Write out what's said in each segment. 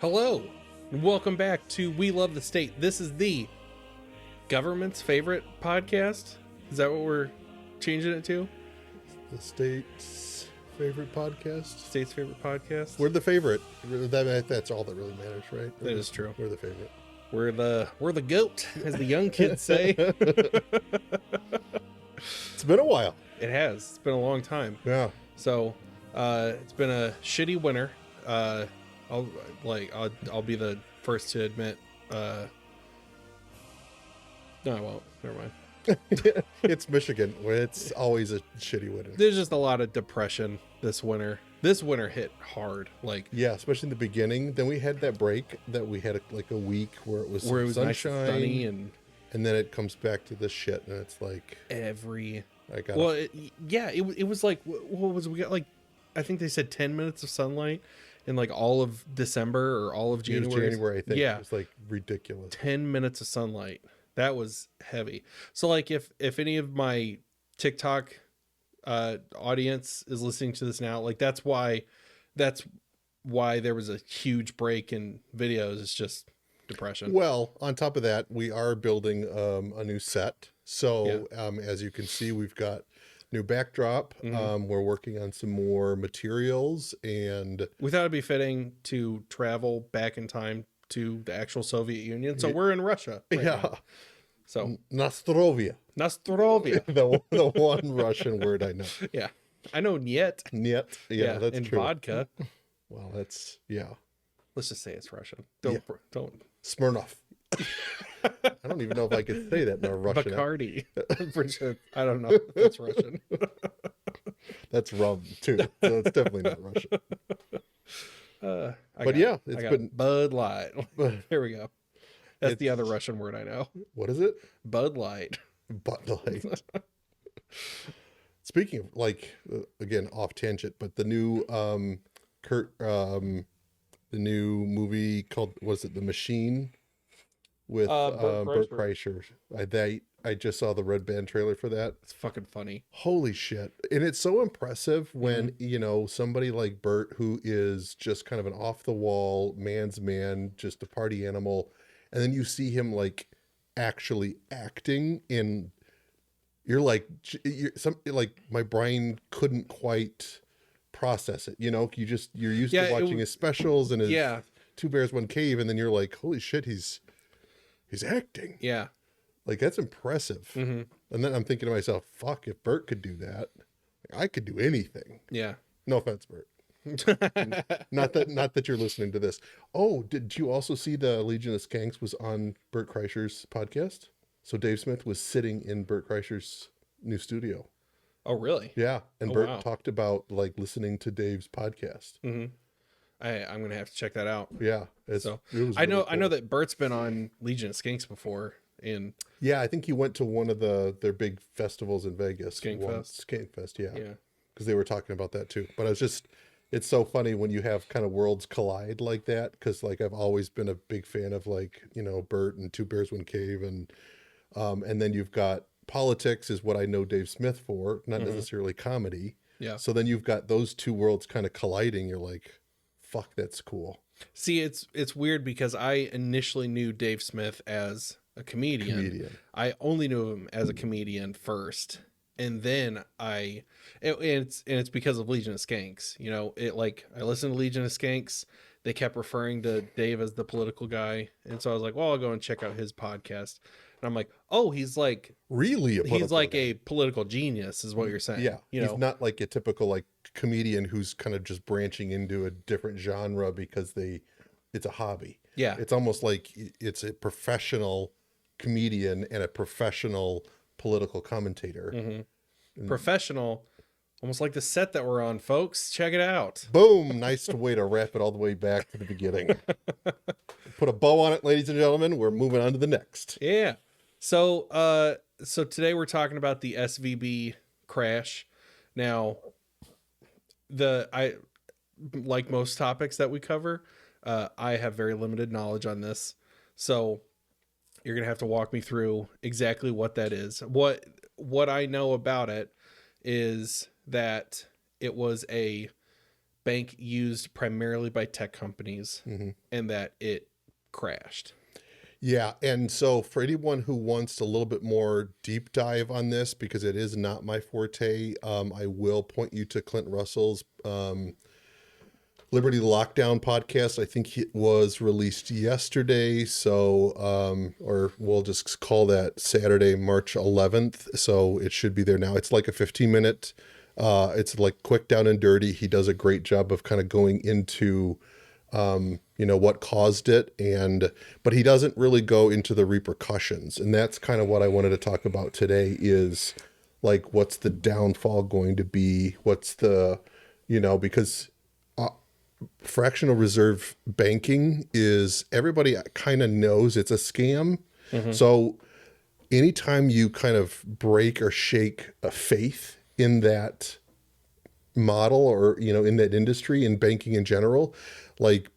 Hello, and welcome back to We Love the State. This is the government's favorite podcast. Is that what we're changing it to? The state's favorite podcast? State's favorite podcast? We're the favorite. That's all that really matters, right? That is true. We're the favorite. We're the goat, as the young kids say. It's been a while. It has. It's been a long time. Yeah. So, it's been a shitty winter. I'll be the first to admit. No, I won't. Never mind. It's Michigan, where it's always a shitty winter. There's just a lot of depression this winter. This winter hit hard. Yeah, especially in the beginning. Then we had that break that we had a week where it was sunshine, nice and sunny, and then it comes back to this shit, and it's like it was like, what was we got, like, I think they said 10 minutes of sunlight in like all of December or all of January. I think. Yeah, it was like ridiculous. 10 minutes of sunlight. That was heavy. So like if any of my TikTok audience is listening to this now, like that's why there was a huge break in videos. It's just depression. Well, on top of that, we are building a new set. So as you can see, we've got new backdrop. We're working on some more materials, and we thought it'd be fitting to travel back in time to the actual Soviet Union. So we're in Russia right now. So Nostrovia. the one Russian word I know. Yeah, I know Niet. Yeah, that's and true. Vodka. Well, Let's just say it's Russian. Don't. Smirnoff. I don't even know if I could say that in a Russian. Bacardi. I don't know if that's Russian. That's rum too. So it's definitely not Russian. It's been Bud Light. Here we go. That's the other Russian word I know. What is it? Bud Light. Bud Light. Speaking of, again, off tangent, but the new the new movie called, was it The Machine? With Bert Kreischer. I just saw the Red Band trailer for that. It's fucking funny. Holy shit. And it's so impressive when, somebody like Bert, who is just kind of an off the wall man's man, just a party animal, and then you see him actually acting in, you're my brain couldn't quite process it. You're used to watching his specials and his Two Bears, One Cave, and then you're like, holy shit, he's acting. Yeah. That's impressive. And then I'm thinking to myself, fuck, if Bert could do that, I could do anything. Yeah. No offense, Bert. not that you're listening to this. Oh, did you also see the Legion of Skanks was on Bert Kreischer's podcast? So Dave Smith was sitting in Bert Kreischer's new studio. Oh, really? Yeah. And Bert talked about listening to Dave's podcast. I'm gonna have to check that out. Yeah. I know that Bert's been on Legion of Skanks before. I think he went to one of their big festivals in Vegas. Skink Fest, yeah. Because they were talking about that too. But it's so funny when you have kind of worlds collide like that. Because I've always been a big fan of Bert and Two Bears, One Cave, and then you've got politics is what I know Dave Smith for, not necessarily comedy. Yeah. So then you've got those two worlds kind of colliding. You're like, fuck, that's cool. See, it's weird because I initially knew Dave Smith as a comedian. I only knew him as a comedian first, and then it's because of Legion of Skanks. I listened to Legion of Skanks. They kept referring to Dave as the political guy, and so I was like, well, I'll go and check out his podcast. And I'm like, oh, he's really a political genius, is what you're saying. Yeah, he's not like a typical comedian who's kind of just branching into a different genre because it's a hobby. Yeah, it's almost like it's a professional comedian and a professional political commentator. Professional, almost like the set that we're on, folks. Check it out. Boom. Nice way to wrap it all the way back to the beginning. Put a bow on it, ladies and gentlemen. We're moving on to the next. Yeah. So today we're talking about the SVB crash. Now, like most topics that we cover, I have very limited knowledge on this. So you're going to have to walk me through exactly what that is. What I know about it is that it was a bank used primarily by tech companies, and that it crashed. Yeah, and so for anyone who wants a little bit more deep dive on this, because it is not my forte, I will point you to Clint Russell's Liberty Lockdown podcast. I think it was released yesterday, so or we'll just call that Saturday, March 11th. So it should be there now. It's like a 15-minute. It's like quick, down and dirty. He does a great job of kind of going into what caused it, but he doesn't really go into the repercussions. And that's kind of what I wanted to talk about today is like, what's the downfall going to be? What's the, because fractional reserve banking is, everybody kind of knows it's a scam. So anytime you kind of break or shake a faith in that model or, in that industry, in banking in general, like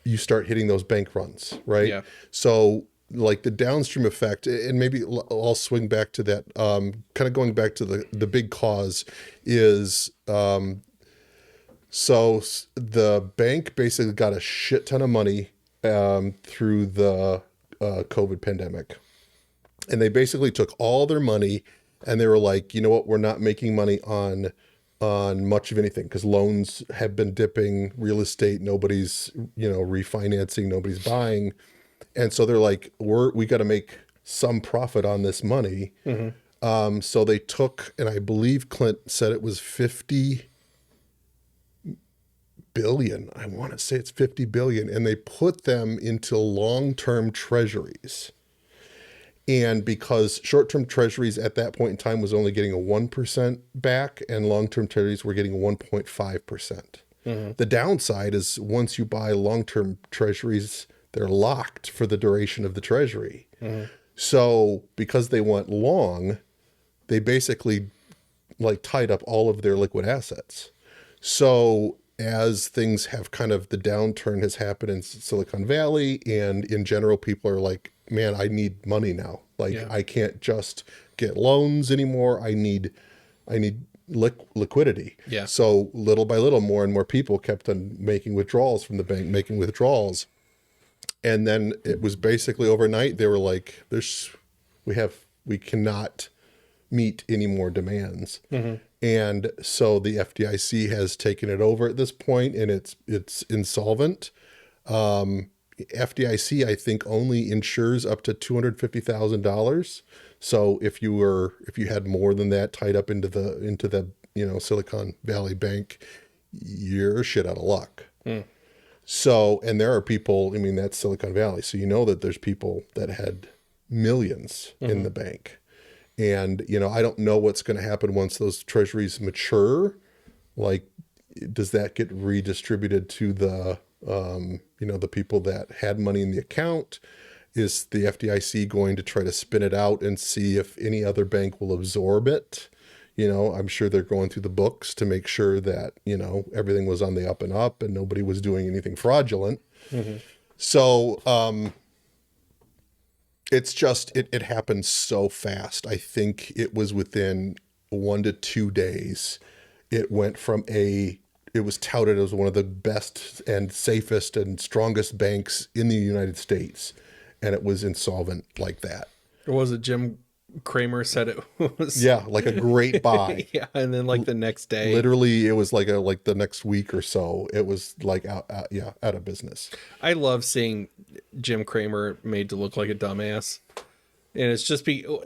you start hitting those bank runs, right? Yeah. So like the downstream effect, and maybe I'll swing back to that, kind of going back to the big cause is, so the bank basically got a shit ton of money through the COVID pandemic. And they basically took all their money and they were like, you know what, we're not making money on much of anything because loans have been dipping, real estate, nobody's, refinancing, nobody's buying. And so they're like, we got to make some profit on this money. So they took, and I believe Clint said it was 50 billion. I want to say it's 50 billion. And they put them into long-term treasuries. And because short-term treasuries at that point in time was only getting a 1% back and long-term treasuries were getting 1.5%. The downside is once you buy long-term treasuries, they're locked for the duration of the treasury. So because they went long, they basically like tied up all of their liquid assets. So as things have kind of, the downturn has happened in Silicon Valley and in general, people are like, man, I need money now. Like I can't just get loans anymore. I need liquidity. Yeah. So little by little, more and more people kept on making withdrawals from the bank, making withdrawals. And then it was basically overnight. They were like, we cannot meet any more demands. And so the FDIC has taken it over at this point and it's insolvent. FDIC, I think, only insures up to $250,000. So if you had more than that tied up into the Silicon Valley Bank, you're shit out of luck. So, and there are people, I mean, that's Silicon Valley. So that there's people that had millions in the bank. And, I don't know what's going to happen once those treasuries mature. Like, does that get redistributed to the people that had money in the account? Is the FDIC going to try to spin it out and see if any other bank will absorb it? I'm sure they're going through the books to make sure that, everything was on the up and up and nobody was doing anything fraudulent. So, it's just, it happened so fast. I think it was within 1 to 2 days. It went from it was touted as one of the best and safest and strongest banks in the United States. And it was insolvent like that. Or was it Jim Cramer said it was? Yeah, like a great buy. Yeah, and then like the next day. Literally, it was like the next week or so, it was like out of business. I love seeing Jim Cramer made to look like a dumbass. And it's just a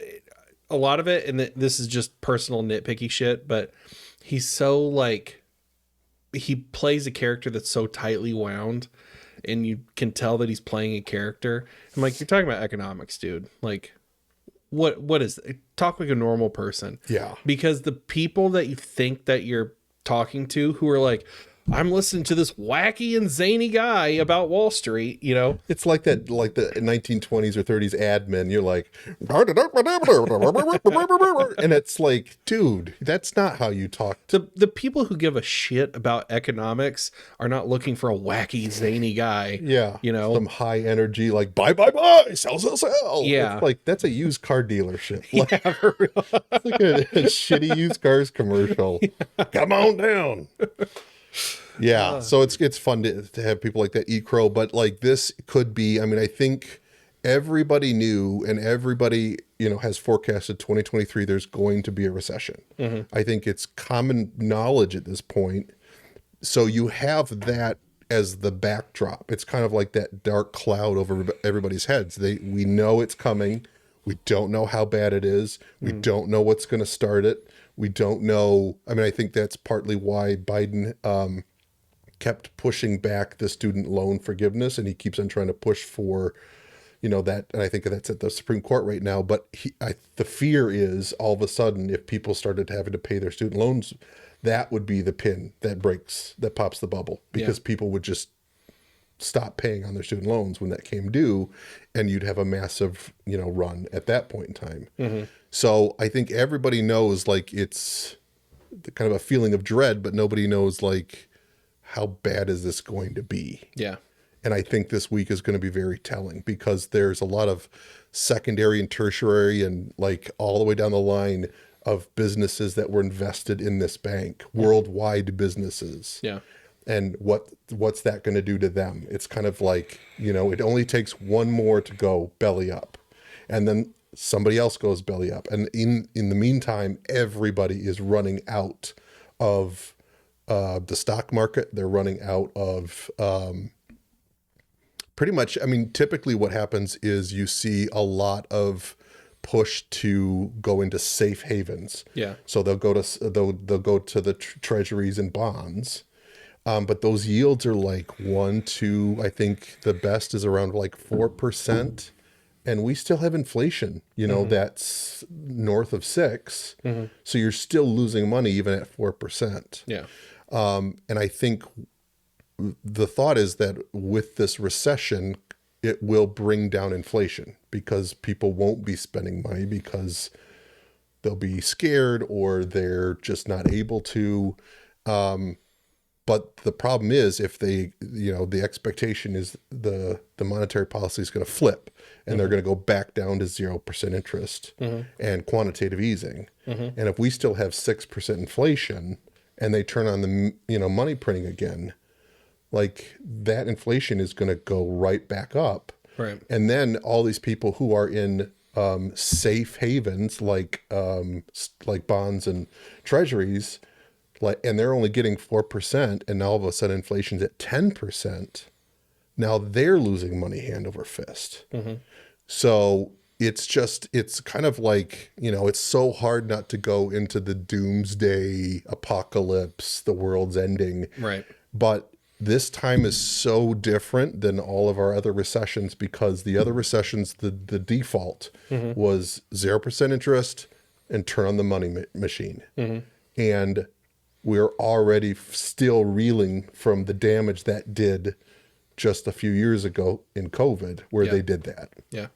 lot of it, and this is just personal nitpicky shit, but he's so like, he plays a character that's so tightly wound and you can tell that he's playing a character. I'm like, you're talking about economics, dude. Like, what is it? Talk like a normal person. Yeah. Because the people that you think that you're talking to who are like, I'm listening to this wacky and zany guy about Wall Street, It's like that, like the 1920s or 30s admin. You're like, and it's like, dude, that's not how you talk. The people who give a shit about economics are not looking for a wacky, zany guy. Yeah. Some high energy, like buy, sell. Yeah. It's like, that's a used car dealership. Like, yeah, for real. It's like a shitty used cars commercial. Yeah. Come on down. Yeah. So it's fun to have people like that eat crow, but like this could be, I mean, I think everybody knew and everybody, has forecasted 2023, there's going to be a recession. I think it's common knowledge at this point. So you have that as the backdrop. It's kind of like that dark cloud over everybody's heads. We know it's coming. We don't know how bad it is. We don't know what's going to start it. We don't know. I mean, I think that's partly why Biden kept pushing back the student loan forgiveness, and he keeps on trying to push for, that. And I think that's at the Supreme Court right now. But the fear is all of a sudden, if people started having to pay their student loans, that would be the pin that pops the bubble, because people would just stop paying on their student loans when that came due, and you'd have a massive, run at that point in time. So I think everybody knows, like, it's kind of a feeling of dread, but nobody knows, like, how bad is this going to be? Yeah. And I think this week is going to be very telling, because there's a lot of secondary and tertiary and like all the way down the line of businesses that were invested in this bank, worldwide businesses. Yeah. And what's that going to do to them? It's kind of like, it only takes one more to go belly up, and then somebody else goes belly up. And in the meantime, everybody is running out of the stock market. They're running out of pretty much, I mean, typically what happens is you see a lot of push to go into safe havens. Yeah. So they'll go to the treasuries and bonds. But those yields are like 1%, I think the best is around like 4%. And we still have inflation, that's north of 6%. So you're still losing money even at 4%. Yeah. And I think the thought is that with this recession, it will bring down inflation, because people won't be spending money because they'll be scared or they're just not able to. But the problem is, if they, the expectation is the monetary policy is going to flip, and they're going to go back down to 0% interest and quantitative easing. And if we still have 6% inflation and they turn on the, money printing again, like, that inflation is going to go right back up. Right. And then all these people who are in safe havens, like bonds and treasuries, and they're only getting 4%, and now all of a sudden inflation's at 10%. Now they're losing money hand over fist. So it's kind of like, it's so hard not to go into the doomsday apocalypse, the world's ending. Right. But this time is so different than all of our other recessions, because the other recessions, the default was 0% interest and turn on the money machine. And we're already still reeling from the damage that did just a few years ago in COVID, where they did that. Yeah.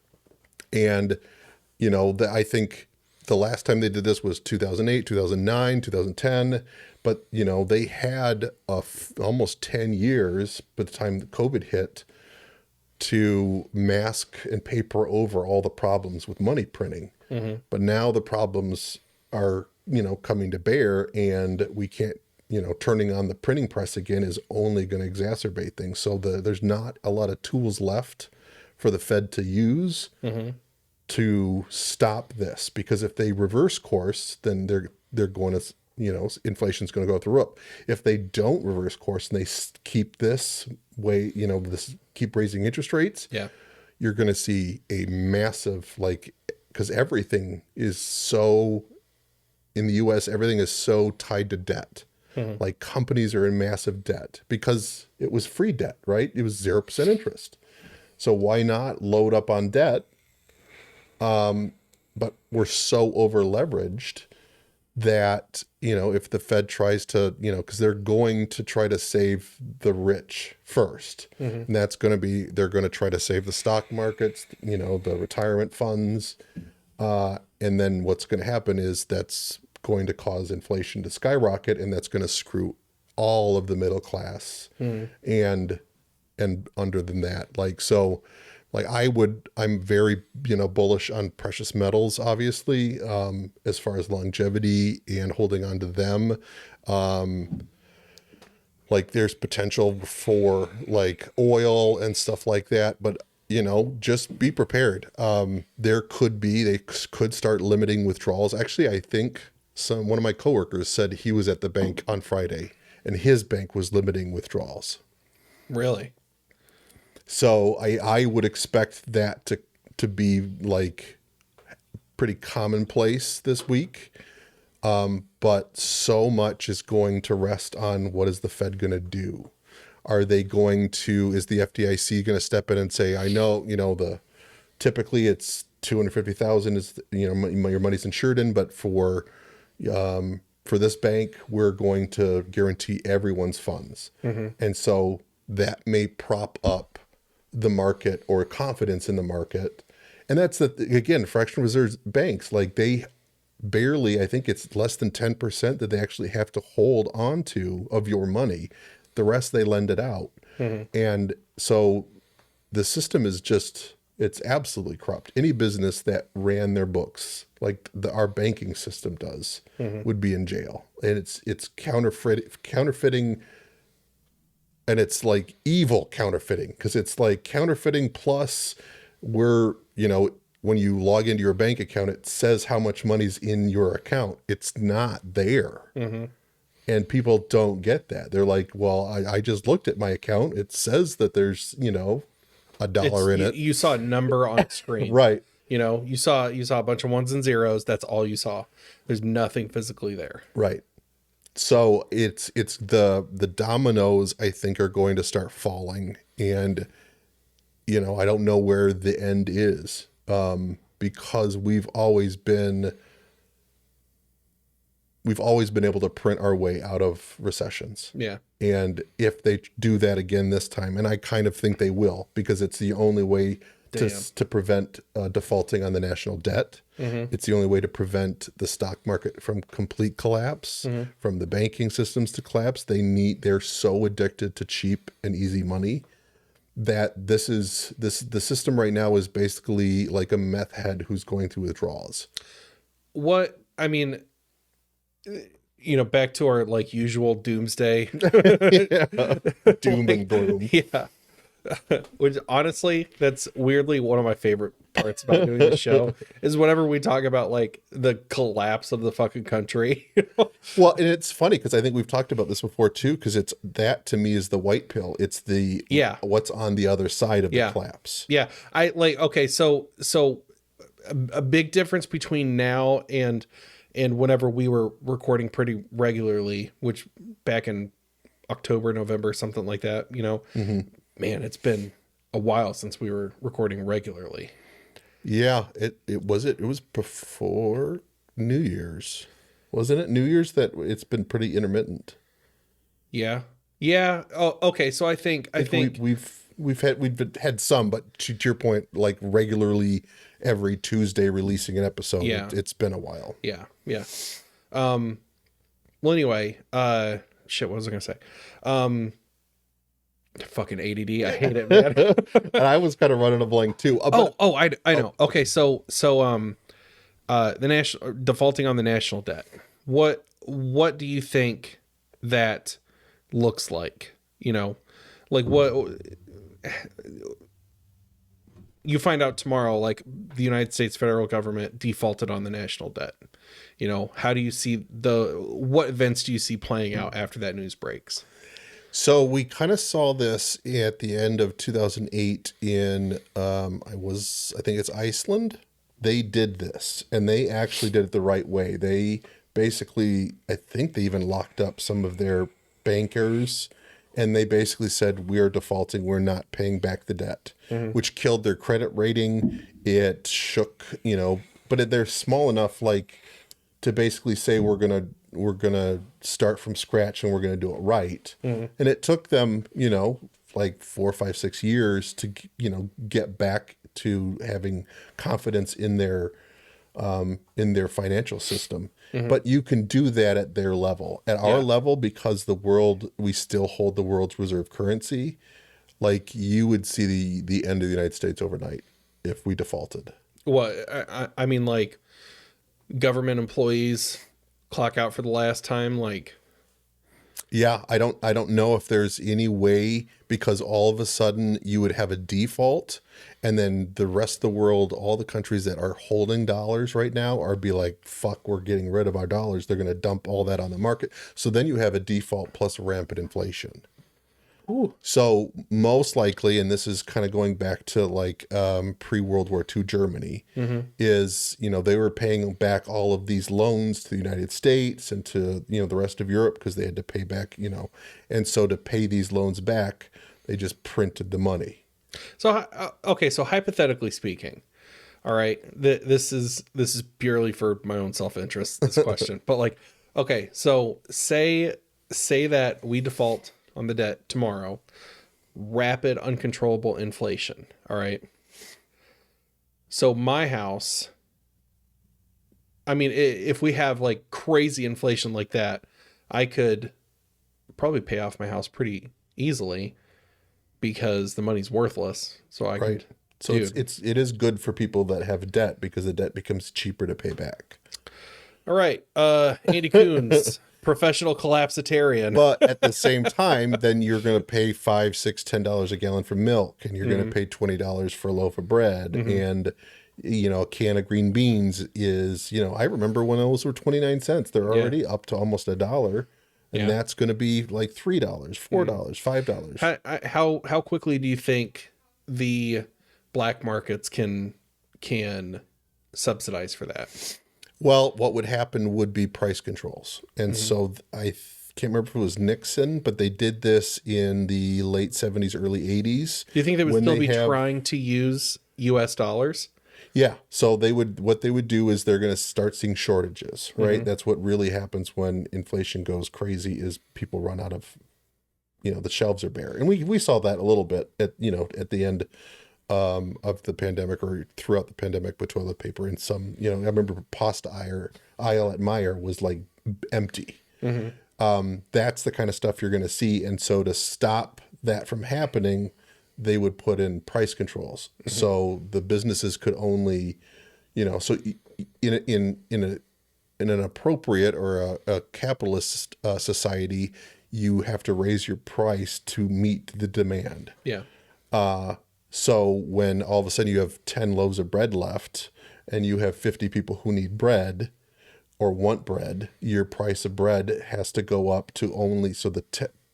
And, I think the last time they did this was 2008, 2009, 2010. But, they had almost 10 years by the time COVID hit to mask and paper over all the problems with money printing. But now the problems are, coming to bear, and we can't, turning on the printing press again is only going to exacerbate things. So there's not a lot of tools left for the Fed to use to stop this, because if they reverse course, then they're going to, inflation's going to go through the roof. If they don't reverse course and they keep this way, keep raising interest rates, you're going to see a massive, because everything is so, in the US, everything is so tied to debt. Like, companies are in massive debt because it was free debt, right? It was 0% interest. So why not load up on debt? But we're so over leveraged that, if the Fed tries to, because they're going to try to save the rich first. And that's going to be, they're going to try to save the stock markets, the retirement funds. And then what's going to happen is that's going to cause inflation to skyrocket, and that's going to screw all of the middle class and under than that. I'm very, bullish on precious metals, obviously, as far as longevity and holding on to them. Like there's potential for like oil and stuff like that, but just be prepared. They could start limiting withdrawals. Actually, I think one of my coworkers said he was at the bank on Friday and his bank was limiting withdrawals. Really? So I would expect that to be like pretty commonplace this week. But so much is going to rest on what is the Fed going to do? Is the FDIC going to step in and say, I know, typically it's 250,000 is, your money's insured in, but for this bank, we're going to guarantee everyone's funds. Mm-hmm. And so that may prop up the market or confidence in the market. And that's again, fractional reserve banks, like they barely, I think it's less than 10% that they actually have to hold on to of your money. The rest they lend it out. Mm-hmm. And so the system is it's absolutely corrupt. Any business that ran their books like our banking system does mm-hmm. would be in jail. And it's counterfeiting, and it's like evil counterfeiting, because it's like counterfeiting plus when you log into your bank account, it says how much money's in your account. It's not there. Mm-hmm. And people don't get that. They're like, well, I just looked at my account. It says that there's, $1 in it. You saw a number on the screen. Right. You saw a bunch of ones and zeros. That's all you saw. There's nothing physically there. Right. So it's the dominoes, I think, are going to start falling. And, I don't know where the end is. Because we've always been able to print our way out of recessions. Yeah. And if they do that again this time, and I kind of think they will, because it's the only way to prevent defaulting on the national debt. Mm-hmm. It's the only way to prevent the stock market from complete collapse, mm-hmm. from the banking systems to collapse. They're so addicted to cheap and easy money that the system right now is basically like a meth head who's going through withdrawals. Back to our like usual doomsday. Doom and gloom. Yeah. Which honestly, that's weirdly one of my favorite parts about doing this show is whenever we talk about like the collapse of the fucking country. Well, and it's funny because I think we've talked about this before too, because that to me is the white pill. It's what's on the other side of the collapse. Yeah. So a big difference between now and whenever we were recording pretty regularly, which back in October, November, something like that, mm-hmm. Man, it's been a while since we were recording regularly. Yeah, it was before New Year's, wasn't it? New Year's that it's been pretty intermittent. Yeah. Oh, okay. So I think we've had some, but to your point, like regularly every Tuesday releasing an episode. Yeah. It's been a while. Yeah. Well, anyway, shit. What was I gonna say? Fucking ADD. I hate it, man. And I was kind of running a blank too. I know. Okay, so the national defaulting on the national debt. What do you think that looks like? Like what you find out tomorrow, like the United States federal government defaulted on the national debt. How do you see what events do you see playing out after that news breaks? So we kind of saw this at the end of 2008 in, I think it's Iceland. They did this, and they actually did it the right way. They basically, I think they even locked up some of their bankers, and they basically said, we are defaulting, we're not paying back the debt, mm-hmm. which killed their credit rating. It shook, but they're small enough, like, to basically say we're gonna start from scratch and we're gonna do it right. Mm-hmm. And it took them, like 4, 5, 6 years to, get back to having confidence in their financial system. Mm-hmm. But you can do that at their level. At our level, because we still hold the world's reserve currency, like you would see the end of the United States overnight if we defaulted. Well, I mean, like government employees clock out for the last time, like Yeah, I don't know if there's any way, because all of a sudden you would have a default, and then the rest of the world, all the countries that are holding dollars right now are be like, fuck, we're getting rid of our dollars. They're going to dump all that on the market. So then you have a default plus rampant inflation. Ooh. So most likely, and this is kind of going back to like pre-World War II Germany, is, they were paying back all of these loans to the United States and to, the rest of Europe, because they had to pay back, and so to pay these loans back, they just printed the money. So, okay. So hypothetically speaking, all right, this is purely for my own self-interest, this question, but like, okay, so say that we default on the debt tomorrow, rapid uncontrollable inflation. All right. So my house, I mean, if we have like crazy inflation like that, I could probably pay off my house pretty easily because the money's worthless. So I Right. So it is good for people that have debt, because the debt becomes cheaper to pay back. All right. Andy Coons, professional collapsitarian. But at the same time, then you're going to pay $5, $6, $10 a gallon for milk, and you're going to pay $20 for a loaf of bread. And, a can of green beans is, I remember when those were 29 cents, they're already up to almost $1. And that's going to be like $3, $4, $5. How quickly do you think the black markets can subsidize for that? Well, what would happen would be price controls. And so I can't remember if it was Nixon, but they did this in the late 70s, early 80s. Do you think they would still be trying to use US dollars? Yeah. So what they would do is they're going to start seeing shortages, right? That's what really happens when inflation goes crazy, is people run out of, the shelves are bare. And we saw that a little bit at the end of the pandemic, or throughout the pandemic, with toilet paper and some, I remember pasta aisle at Meijer was like empty. That's the kind of stuff you're going to see. And so to stop that from happening, they would put in price controls. So the businesses could only, so in an appropriate or a capitalist society, you have to raise your price to meet the demand. Yeah. So when all of a sudden you have 10 loaves of bread left, and you have 50 people who need bread or want bread, your price of bread has to go up to only, so the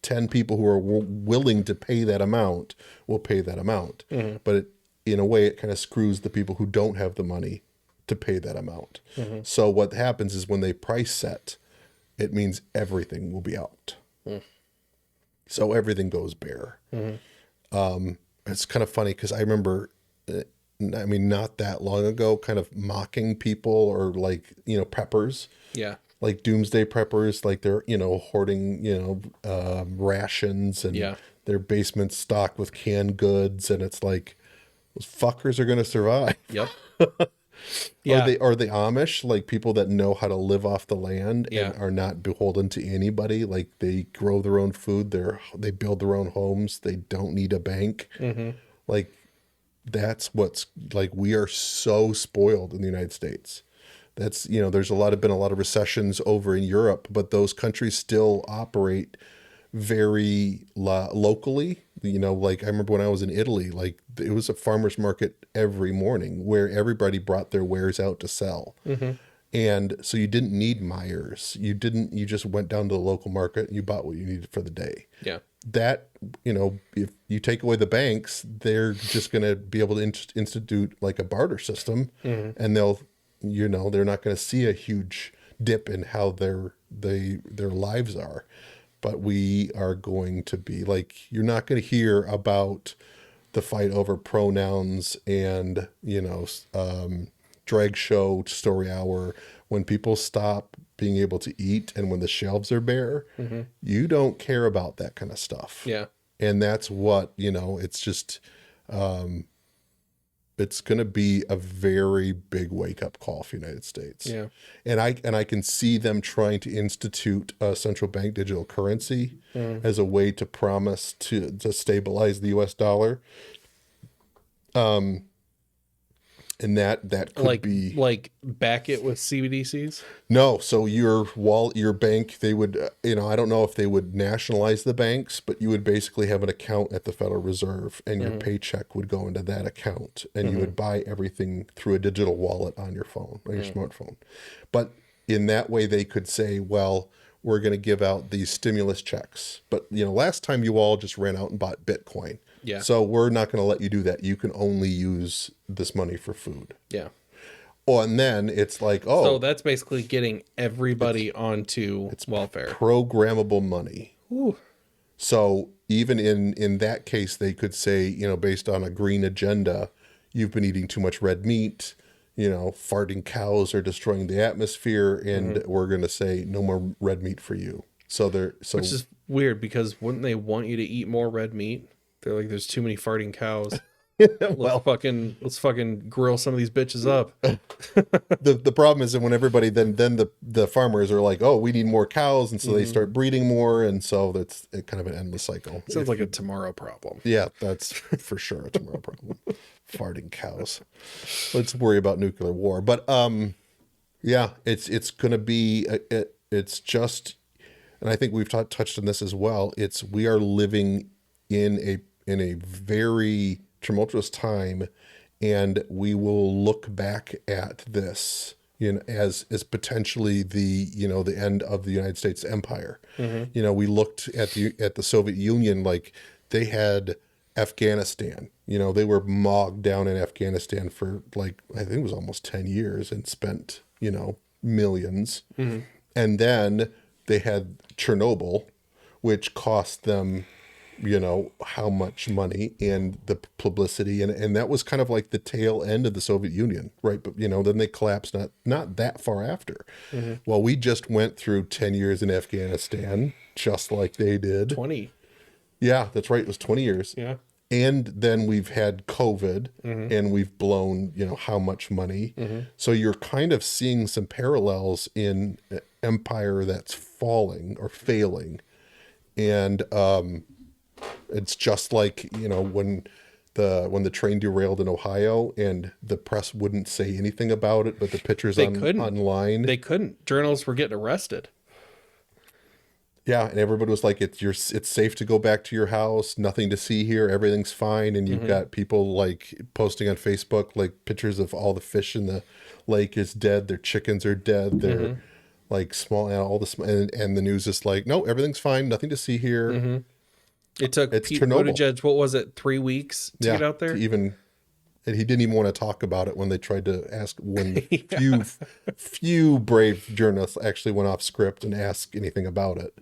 10 people who are willing to pay that amount will pay that amount. But in a way, it kind of screws the people who don't have the money to pay that amount. So what happens is, when they price set, it means everything will be out. So everything goes bare. It's kind of funny, because I remember, not that long ago, kind of mocking people, or like, preppers. Yeah. Like doomsday preppers, like they're, hoarding, rations, and their basement's stocked with canned goods. And it's like, those fuckers are going to survive. Yep. Or the Amish, like people that know how to live off the land and are not beholden to anybody. Like they grow their own food. They build their own homes. They don't need a bank. Like that's what's like, we are so spoiled in the United States. That's, there's been a lot of recessions over in Europe, but those countries still operate very locally. Like I remember when I was in Italy, like it was a farmer's market every morning where everybody brought their wares out to sell. And so you didn't need Myers. You just went down to the local market and you bought what you needed for the day. Yeah. That, if you take away the banks, they're just going to be able to institute like a barter system, and they're not going to see a huge dip in how their lives are. But we are going to be like, you're not going to hear about the fight over pronouns and, drag show, story hour. When people stop being able to eat and when the shelves are bare, you don't care about that kind of stuff. Yeah. And that's what, it's just, it's going to be a very big wake up call for the United States. Yeah. And I can see them trying to institute a central bank digital currency as a way to promise to stabilize the US dollar. And that could be like back it with CBDCs. No, so your bank, they would, I don't know if they would nationalize the banks, but you would basically have an account at the Federal Reserve, and your paycheck would go into that account, and you would buy everything through a digital wallet on your phone, on your smartphone. But in that way, they could say, well, we're going to give out these stimulus checks. But, last time you all just ran out and bought Bitcoin. Yeah. So we're not going to let you do that. You can only use this money for food. Yeah. Oh, and then it's like, oh. So that's basically getting everybody onto welfare. Programmable money. Ooh. So even in that case, they could say, based on a green agenda, you've been eating too much red meat, farting cows are destroying the atmosphere, and we're going to say no more red meat for you. Which is weird, because wouldn't they want you to eat more red meat? They're like, there's too many farting cows. Let's fucking grill some of these bitches up. The problem is that when everybody then the farmers are like, oh, we need more cows, and so they start breeding more, and so that's kind of an endless cycle. Sounds like a tomorrow problem. Yeah, that's for sure a tomorrow problem. Farting cows. Let's worry about nuclear war. But yeah, it's gonna be it's just, and I think we've touched on this as well. We are living in a very tumultuous time, and we will look back at this as potentially the the end of the United States empire. We looked at the Soviet Union, like they had Afghanistan. They were bogged down in Afghanistan for like, I think it was almost 10 years, and spent millions. And then they had Chernobyl, which cost them how much money, and the publicity, and that was kind of like the tail end of the Soviet Union, right? But then they collapsed not that far after. Well, we just went through 10 years in Afghanistan, just like they did. 20. Yeah, that's right. It was 20 years. Yeah. And then we've had COVID, and we've blown how much money. So you're kind of seeing some parallels in empire that's falling or failing. And it's just like, when the train derailed in Ohio, and the press wouldn't say anything about it, but the pictures online. They couldn't. Journalists were getting arrested. Yeah, and everybody was like, it's safe to go back to your house, nothing to see here, everything's fine. And you've got people like posting on Facebook like pictures of all the fish in the lake is dead, their chickens are dead, they're like small, all this, and the news is like, no, everything's fine, nothing to see here. It took Pete Buttigieg, what was it, 3 weeks to get out there? And he didn't even want to talk about it when they tried to ask, when the few brave journalists actually went off script and asked anything about it.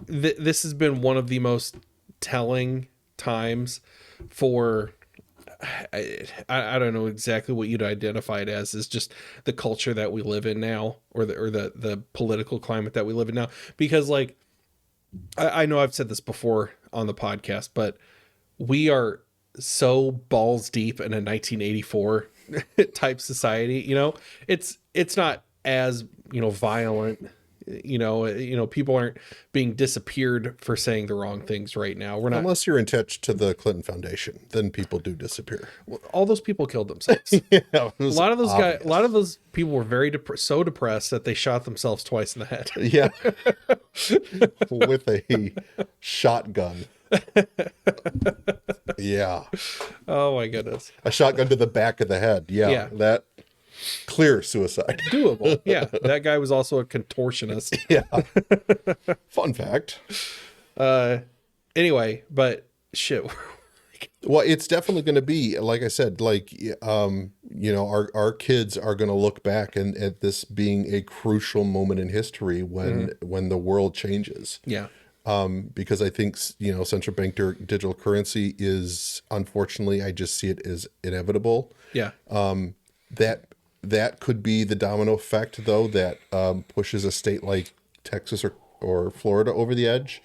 This has been one of the most telling times for, I don't know exactly what you'd identify it as, is just the culture that we live in now, or the political climate that we live in now. Because like, I know I've said this before on the podcast, but we are so balls deep in a 1984 type society. It's not as violent. People aren't being disappeared for saying the wrong things right now. We're not, unless you're in touch to the Clinton Foundation, then people do disappear. All those people killed themselves. A lot of those people were very so depressed that they shot themselves twice in the head. Yeah, with a shotgun. Yeah. Oh my goodness. A shotgun to the back of the head. Yeah. That clear suicide. Doable. Yeah. That guy was also a contortionist. Yeah. Fun fact. Anyway, but shit. Well, it's definitely going to be, like I said, like, our kids are going to look back at this being a crucial moment in history when the world changes. Yeah. Because I think, central bank digital currency is, unfortunately, I just see it as inevitable. Yeah. That could be the domino effect, though, that pushes a state like Texas or Florida over the edge.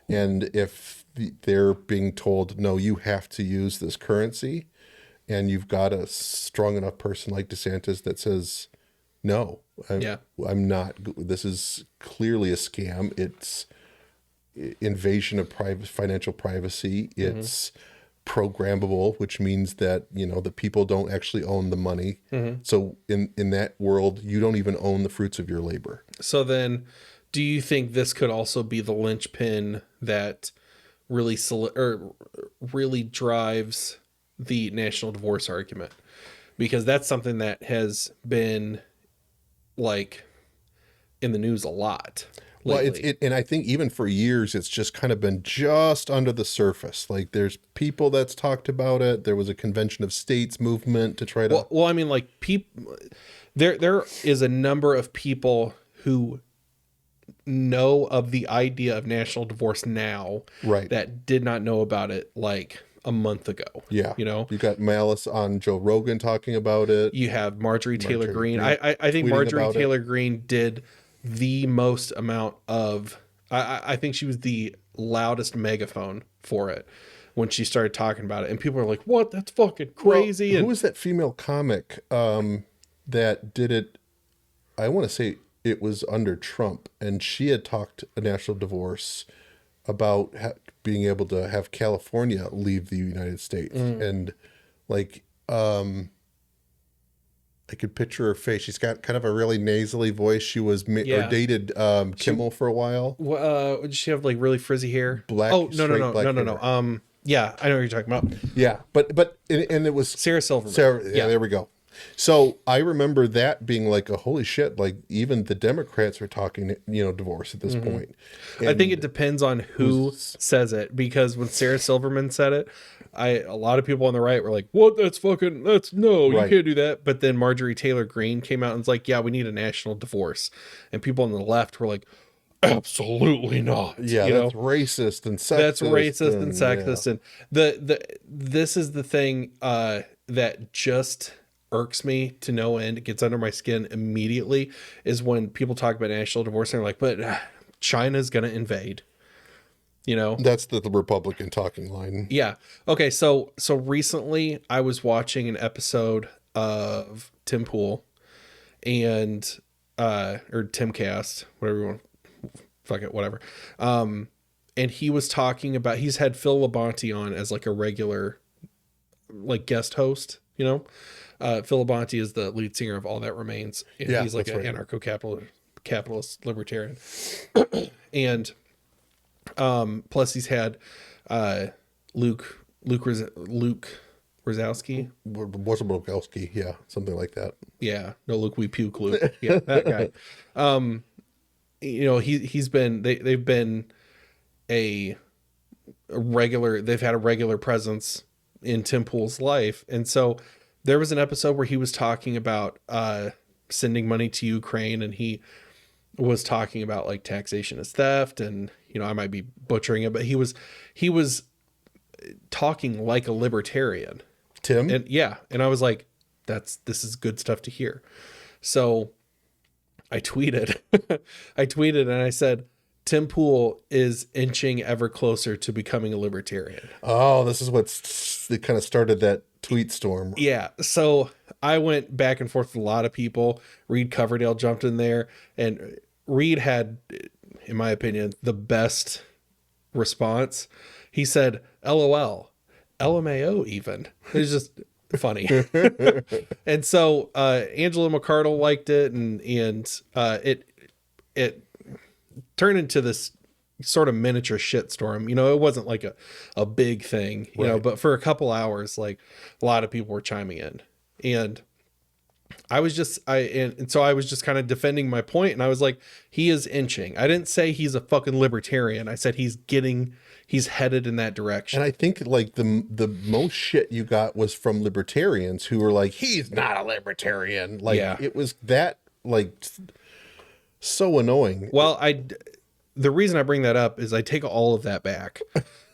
And if they're being told, no, you have to use this currency, and you've got a strong enough person like DeSantis that says, no, I'm not, this is clearly a scam. It's invasion of financial privacy. It's programmable, which means that, you know, the people don't actually own the money. So in that world, you don't even own the fruits of your labor. So then, do you think this could also be the linchpin that really drives the national divorce argument? Because that's something that has been like in the news a lot lately. Well, and I think even for years, it's just kind of been just under the surface. Like there's people that's talked about it. There was a convention of states movement to try to. Well, I mean, like there is a number of people who know of the idea of national divorce now, Right, that did not know about it like a month ago. Yeah. You know, you got Malice on Joe Rogan talking about it. you have Marjorie Taylor Greene. Greene I think tweeting Marjorie about Taylor Greene did the most amount of, I think she was the loudest megaphone for it when she started talking about it. And people are like, what? That's fucking crazy. Well, and who was that female comic that did it? I want to say it was under Trump, and she had talked a national divorce about being able to have California leave the United States. And like, I could picture her face. She's got kind of a really nasally voice. She was or dated Kimmel for a while. did she have like really frizzy hair? Black. Oh, no. Hair. Yeah, I know what you're talking about. Yeah, but it was Sarah Silverman. yeah, there we go. So I remember that being like a holy shit, like even the Democrats are talking, you know, divorce at this point. I think it depends on who says it, because when Sarah Silverman said it, a lot of people on the right were like, what? You can't do that. But then Marjorie Taylor Greene came out and was like, yeah, we need a national divorce. And people on the left were like, absolutely not. Yeah, that's racist and sexist. That's racist and sexist. Yeah. And this is the thing that just irks me to no end. It gets under my skin immediately, is when people talk about national divorce and they're like, but China's going to invade. You know, that's the Republican talking line. Yeah. Okay. So recently I was watching an episode of Tim Pool and, or Timcast, whatever you want. Fuck it. Whatever. And he was talking about, he's had Phil Labonte on as like a regular, like guest host, you know. Phil Labonte is the lead singer of All That Remains. And he's like an anarcho-capitalist libertarian. And plus he's had Luke Rosowski. Wozowski, yeah, something like that. Yeah, no, Luke we puke Luke. Yeah, that guy. You know, they've been a regular. They've had a regular presence in Tim Pool's life, and so there was an episode where he was talking about sending money to Ukraine, and he was talking about like taxation is theft, and you know, I might be butchering it, but he was talking like a libertarian. Tim? And I was like, this is good stuff to hear. So I tweeted and I said, Tim Pool is inching ever closer to becoming a libertarian. Oh, this is it kind of started that tweet storm. Yeah. So I went back and forth with a lot of people. Reed Coverdale jumped in there, and Reed had, in my opinion, the best response. He said, LOL, LMAO even. It was just funny. And so Angela McArdle liked it, and it turned into this sort of miniature shitstorm. You know, it wasn't like a big thing, you know, but for a couple hours, like a lot of people were chiming in, and I was just, so I was just kind of defending my point, and I was like, he is inching. I didn't say he's a fucking libertarian. I said he's headed in that direction. And I think like the most shit you got was from libertarians who were like, he's not a libertarian. Like, it was that like so annoying. Well, the reason I bring that up is I take all of that back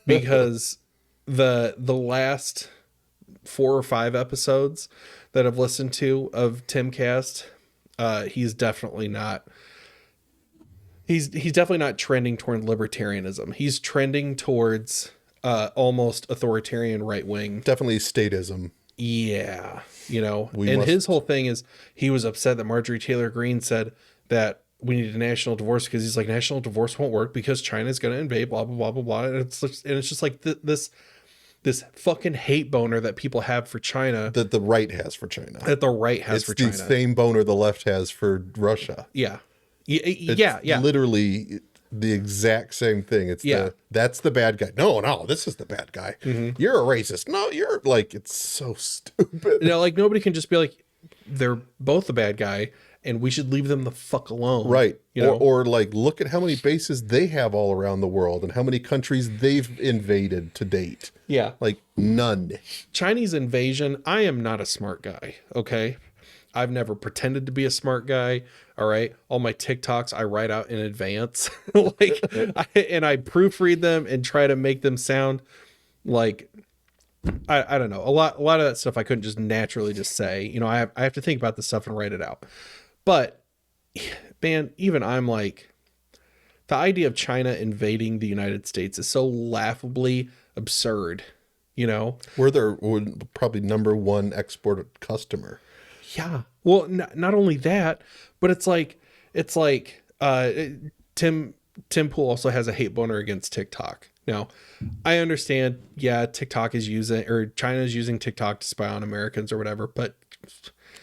because the last 4 or 5 episodes that I've listened to of Timcast, he's definitely not trending toward libertarianism. He's trending towards almost authoritarian right wing. Definitely statism. Yeah. You know, his whole thing is he was upset that Marjorie Taylor Greene said that we need a national divorce, because he's like, national divorce won't work because China's going to invade, blah, blah, blah, blah, blah. And it's just like this fucking hate boner that people have for China. That the right has for China. That the right has for China. It's the same boner the left has for Russia. Yeah. It's literally the exact same thing. It's that's the bad guy. No, this is the bad guy. You're a racist. No, you're like, it's so stupid. You know, like nobody can just be like, they're both the bad guy and we should leave them the fuck alone. Right. You know? Or like, look at how many bases they have all around the world and how many countries they've invaded to date. Yeah. Like none. Chinese invasion. I am not a smart guy. Okay. I've never pretended to be a smart guy. All right. All my TikToks I write out in advance. And I proofread them and try to make them sound like, I don't know. A lot of that stuff I couldn't just naturally just say. You know, I have to think about this stuff and write it out. But man, even I'm like, the idea of China invading the United States is so laughably absurd. You know, we're probably number one export customer. Yeah. Well, not only that, but it's like Tim Pool also has a hate boner against TikTok. Now, I understand, TikTok is using, or China is using TikTok to spy on Americans or whatever, but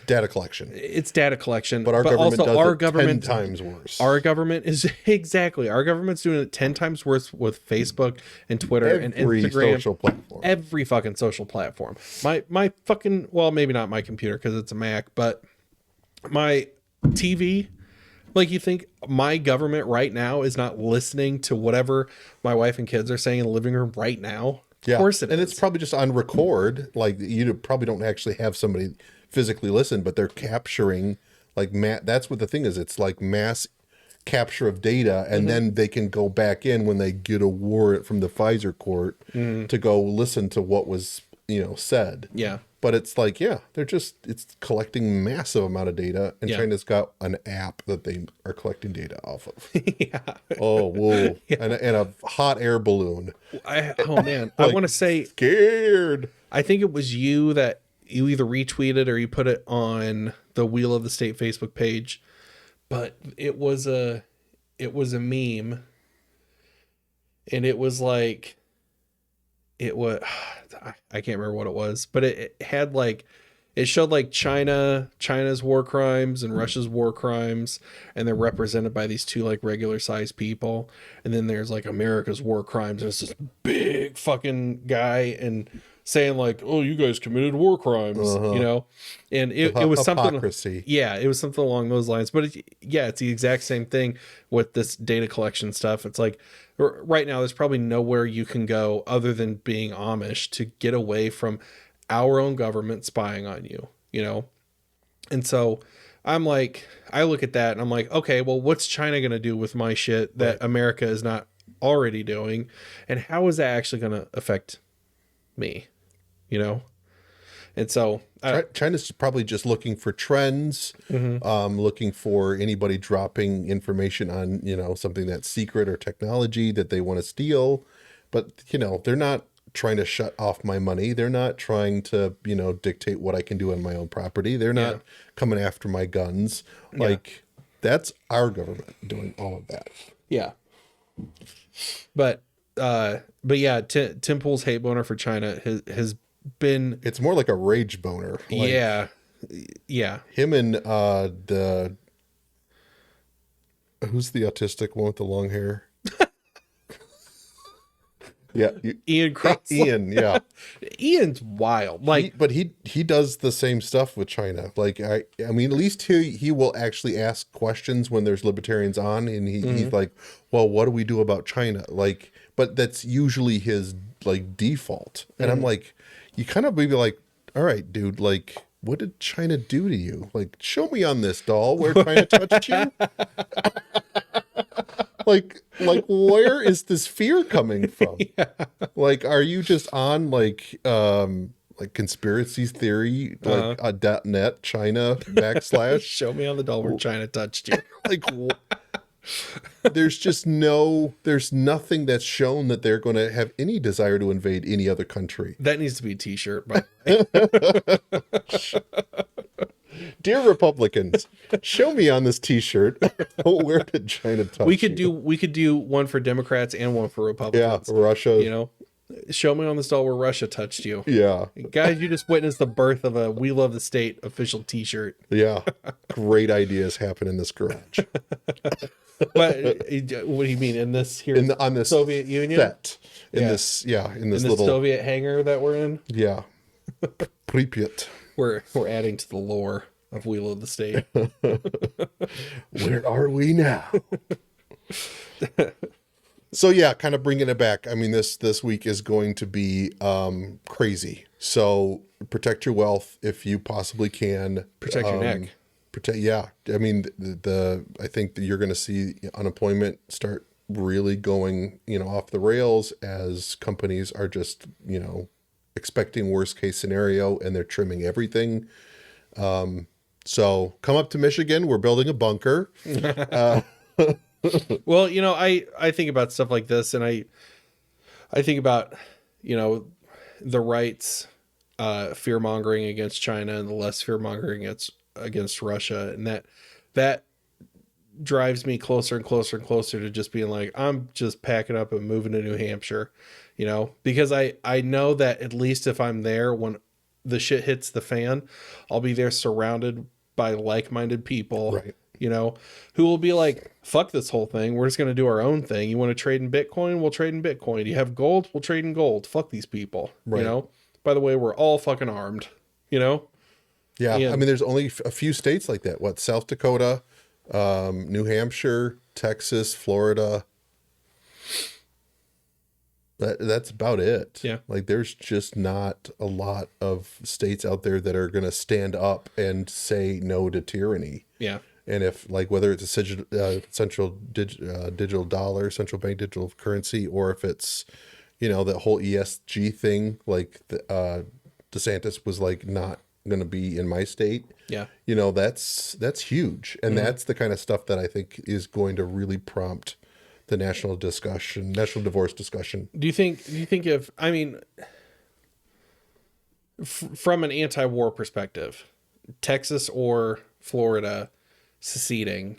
data collection. It's data collection. But our government also does our it government 10 times worse. Our government is our government's doing it 10 times worse with Facebook and Twitter and Instagram. Social platform. Every fucking social platform. My fucking, well, maybe not my computer because it's a Mac, but my TV. Like, you think my government right now is not listening to whatever my wife and kids are saying in the living room right now? Yeah. Of course it is. It's probably just on record. Like, you probably don't actually have somebody physically listen, but they're capturing, like, that's what the thing is. It's like mass capture of data, and then they can go back in when they get a warrant from the Pfizer court to go listen to what was, said. Yeah. But it's like, it's collecting massive amount of data, and China's got an app that they are collecting data off of. Oh, whoa. Yeah. And a hot air balloon. Man. I want to say, scared. I think it was you that you either retweeted or you put it on the Wheel of the State Facebook page, but it was a meme, and it was like, I can't remember what it was, but it had like, it showed like China's war crimes and Russia's war crimes, and they're represented by these two like regular sized people, and then there's like America's war crimes, and it's this big fucking guy and saying like, oh, you guys committed war crimes, and it was hypocrisy. It was something along those lines. But it's the exact same thing with this data collection stuff. It's like, right now there's probably nowhere you can go other than being Amish to get away from our own government spying on you, And so I'm like, I look at that and I'm like, okay, well, what's China going to do with my shit that America is not already doing? And how is that actually going to affect me? And so China's probably just looking for trends, looking for anybody dropping information on, something that's secret or technology that they want to steal. But, they're not trying to shut off my money. They're not trying to, dictate what I can do on my own property. They're not coming after my guns. Like, that's our government doing all of that. Yeah. But yeah, Tim Pool's hate boner for China has been, it's more like a rage boner. Like, him and who's the autistic one with the long hair? Ian Cross. Ian, yeah. Ian's wild. Like, but he does the same stuff with China. Like, I mean, at least he will actually ask questions when there's libertarians on, and he's like, well, what do we do about China? Like, but that's usually his like default. And I'm like, you kind of maybe like, all right, dude, like, what did China do to you? Like, show me on this doll where China touched you. Like, where is this fear coming from? Like, are you just on like conspiracy theory, like .net China / show me on the doll where China touched you? Like, there's nothing that's shown that they're going to have any desire to invade any other country. That needs to be a t-shirt, by the way. Dear Republicans, show me on this t-shirt where did China touch we could do one for Democrats and one for Republicans. Yeah, Russia. Show me on this doll where Russia touched you. Yeah. Guys, you just witnessed the birth of a We Love the State official t-shirt. Yeah. Great ideas happen in this garage. What do you mean in this here On this Soviet Union set? In this little Soviet hangar that we're in? Yeah. Pripyat. We're adding to the lore of We Love the State. Where are we now? So yeah, kind of bringing it back. I mean, this week is going to be crazy. So protect your wealth if you possibly can. Protect your neck. Yeah. I mean, I think that you're going to see unemployment start really going, off the rails as companies are just, expecting worst case scenario and they're trimming everything. So come up to Michigan. We're building a bunker. Well, I think about stuff like this, and I think about, the right's fear mongering against China and the less fear mongering against Russia, and that drives me closer and closer and closer to just being like, I'm just packing up and moving to New Hampshire, because I know that at least if I'm there when the shit hits the fan, I'll be there surrounded by like-minded people. Right. Who will be like, fuck this whole thing. We're just going to do our own thing. You want to trade in Bitcoin? We'll trade in Bitcoin. You have gold? We'll trade in gold. Fuck these people. Right. By the way, we're all fucking armed, Yeah. I mean, there's only a few states like that. What? South Dakota, New Hampshire, Texas, Florida. That's about it. Yeah. Like there's just not a lot of states out there that are going to stand up and say no to tyranny. Yeah. And if whether it's a central digital dollar, central bank digital currency, or if it's, that whole ESG thing, DeSantis was not going to be in my state. Yeah. That's huge. And that's the kind of stuff that I think is going to really prompt the national divorce discussion. Do you think from an anti-war perspective, Texas or Florida seceding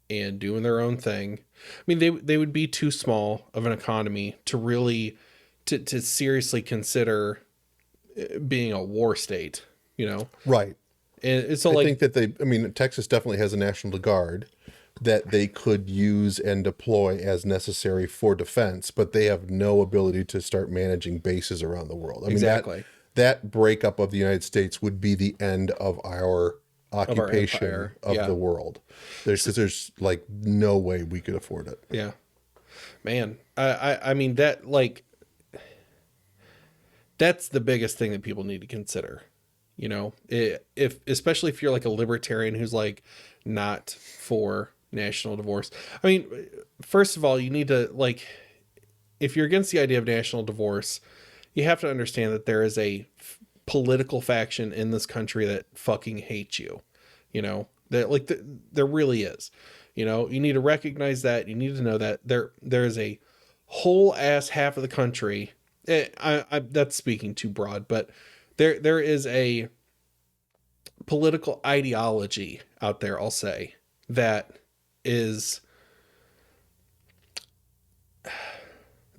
and doing their own thing, I mean, they would be too small of an economy to really to seriously consider being a war state, Right. And so I think that Texas definitely has a National Guard that they could use and deploy as necessary for defense, but they have no ability to start managing bases around the world. I mean, exactly. That breakup of the United States would be the end of our occupation of the world. There's no way we could afford it. Yeah, man. I mean that that's the biggest thing that people need to consider. Especially if you're like a libertarian who's not for national divorce. I mean, first of all, you need to if you're against the idea of national divorce, you have to understand that there is a political faction in this country that fucking hates you. That there really is. You need to recognize that. You need to know that there is a whole ass half of the country. That's speaking too broad, but there is a political ideology out there, I'll say, that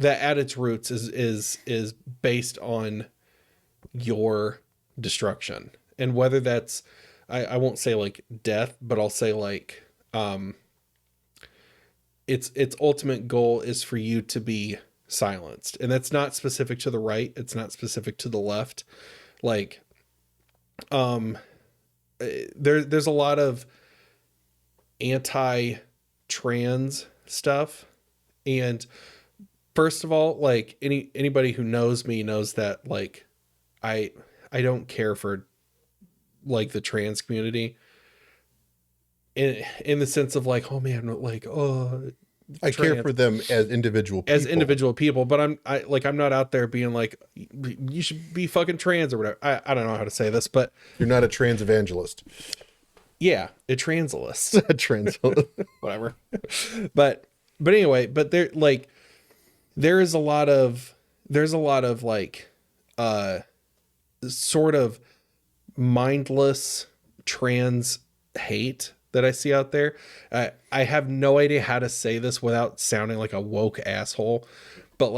at its roots is based on your destruction. And whether that's, I won't say death, but I'll say its ultimate goal is for you to be silenced. And that's not specific to the right. It's not specific to the left. There's a lot of anti-trans stuff. And first of all, anybody who knows me knows that I don't care for the trans community in the sense of oh man, I care for them as individual people. But I'm not out there being you should be fucking trans or whatever. I don't know how to say this, but you're not a trans evangelist. Yeah, a transalist. A transalist. Whatever. But anyway, but there's a lot of sort of mindless trans hate that I see out there. I have no idea how to say this without sounding like a woke asshole, but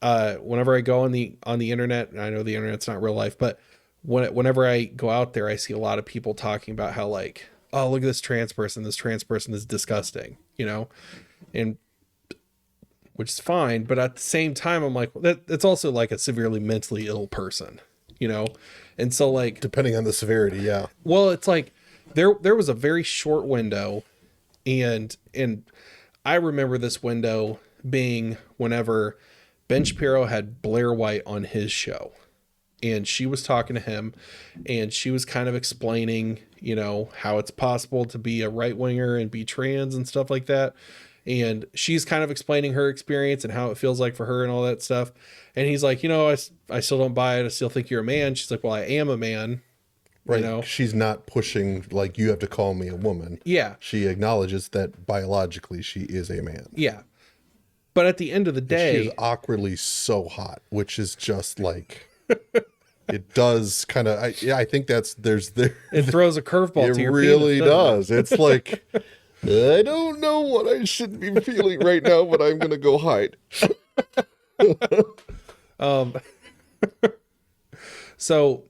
whenever I go on the internet, and I know the internet's not real life, but whenever I go out there, I see a lot of people talking about how like, oh, look at this trans person is disgusting, you know, and which is fine, but at the same time, I'm like, that's also like a severely mentally ill person, you know, and so like depending on the severity, yeah. Well, it's like there was a very short window, and I remember this window being whenever Ben Shapiro had Blair White on his show, and she was talking to him, and she was kind of explaining, you know, how it's possible to be a right winger and be trans and stuff like that. And she's kind of explaining her experience and how it feels like for her and all that stuff. And he's like, you know, I still don't buy it. I still think you're a man. She's like, well, I am a man. Right. You know? She's not pushing like, you have to call me a woman. Yeah. She acknowledges that biologically she is a man. Yeah. But at the end of the day, she is awkwardly so hot, which is just like, it does kind of, I think it throws a curveball to your penis. It really does. It's like, I don't know what I should be feeling right now, but I'm going to go hide. So,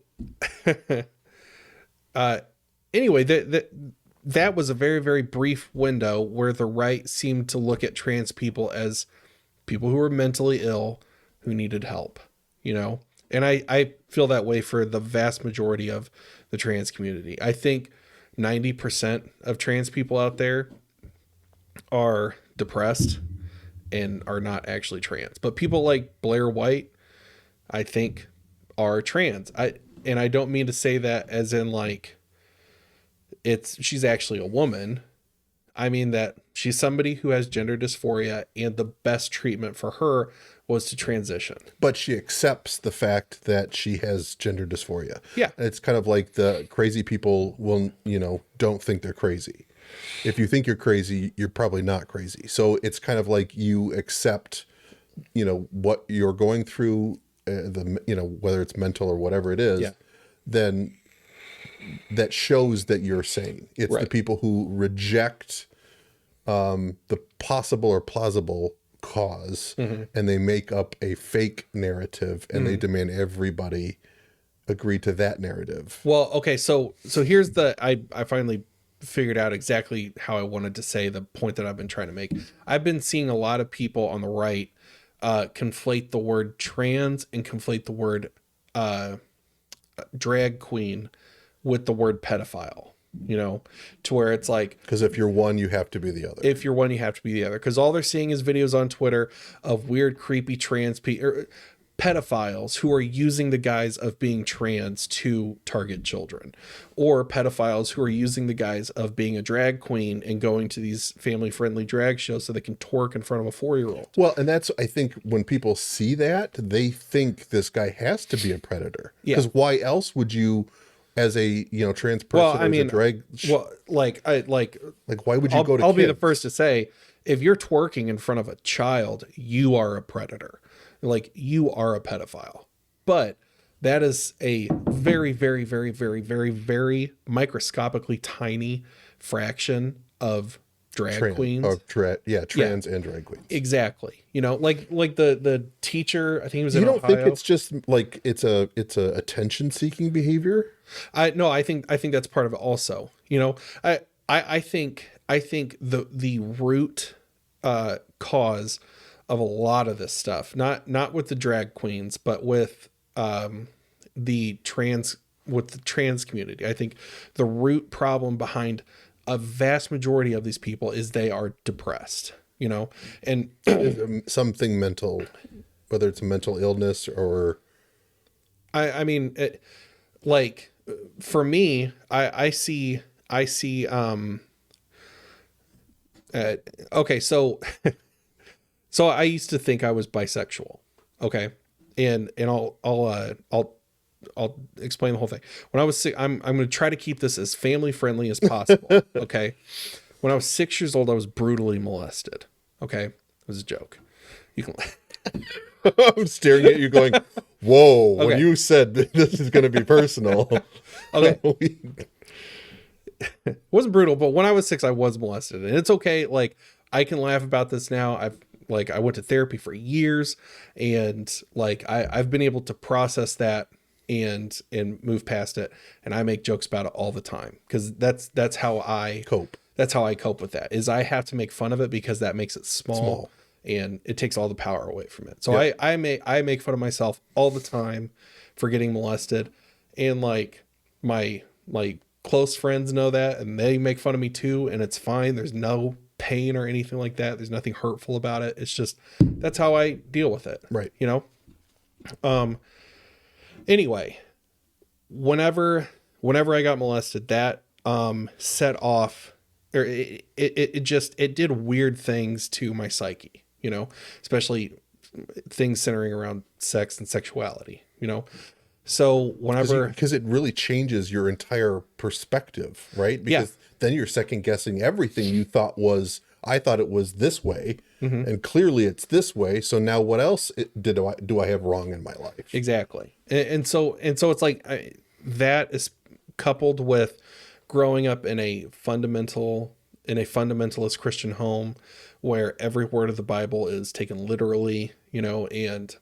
anyway, that was a very, very brief window where the right seemed to look at trans people as people who were mentally ill, who needed help, you know? And I feel that way for the vast majority of the trans community. I think 90% of trans people out there are depressed and are not actually trans. But people like Blair White, I think, are trans. And I don't mean to say that as in like she's actually a woman. I mean that she's somebody who has gender dysphoria, and the best treatment for her was to transition. But she accepts the fact that she has gender dysphoria. Yeah. It's kind of like the crazy people will, don't think they're crazy. If you think you're crazy, you're probably not crazy. So it's kind of like you accept, what you're going through, whether it's mental or whatever it is, then that shows that you're sane. It's right. The people who reject the possible or plausible cause, and they make up a fake narrative, and they demand everybody agree to that narrative. Well, okay, so here's I finally figured out exactly how I wanted to say the point that I've been trying to make. I've been seeing a lot of people on the right conflate the word trans and conflate the word drag queen with the word pedophile, to where it's like, because if you're one, you have to be the other. If you're one, you have to be the other. Because all they're seeing is videos on Twitter of weird, creepy trans pedophiles who are using the guise of being trans to target children, or pedophiles who are using the guise of being a drag queen and going to these family-friendly drag shows so they can twerk in front of a 4-year-old. Well, and that's, I think, when people see that, they think this guy has to be a predator. Because why else would you, as a trans person, well, I mean, why would you go to? I'll be the first to say, if you're twerking in front of a child, you are a predator. Like, you are a pedophile. But that is a very, very, very, very, very, very microscopically tiny fraction of drag queens. Trans and drag queens. Exactly. Like the teacher, I think he was in Ohio. You don't think it's just like it's a attention seeking behavior? I think that's part of it also. I think the root cause of a lot of this stuff, not with the drag queens, but with the trans community. I think the root problem behind a vast majority of these people is they are depressed, and something mental, whether it's a mental illness or, I mean, like for me, I see, okay. So I used to think I was bisexual. Okay. And I'll explain the whole thing. When I was sick, I'm going to try to keep this as family friendly as possible. Okay. When I was 6 years old, I was brutally molested. Okay. It was a joke. You can, I'm staring at you going, whoa, okay. When you said this is going to be personal. Okay. It wasn't brutal, but when I was 6, I was molested, and it's okay. Like, I can laugh about this now. like I went to therapy for years, and like I've been able to process that and move past it, and I make jokes about it all the time, because that's how I Cope. That's how I cope with that, is I have to make fun of it because that makes it small. And it takes all the power away from it. So yep. I make fun of myself all the time for getting molested, and like my close friends know that, and they make fun of me too, and it's fine. There's no pain or anything like that. There's nothing hurtful about it. It's just, that's how I deal with it. Right. You know? Anyway, whenever I got molested, that set off, or it did weird things to my psyche, you know, especially things centering around sex and sexuality, you know? So whenever, because it really changes your entire perspective, right? Because then you're second guessing everything you thought was, I thought it was this way, and clearly it's this way. So now what else do I have wrong in my life? Exactly. And so it's like, that is coupled with growing up in a fundamentalist Christian home, where every word of the Bible is taken literally, you know, and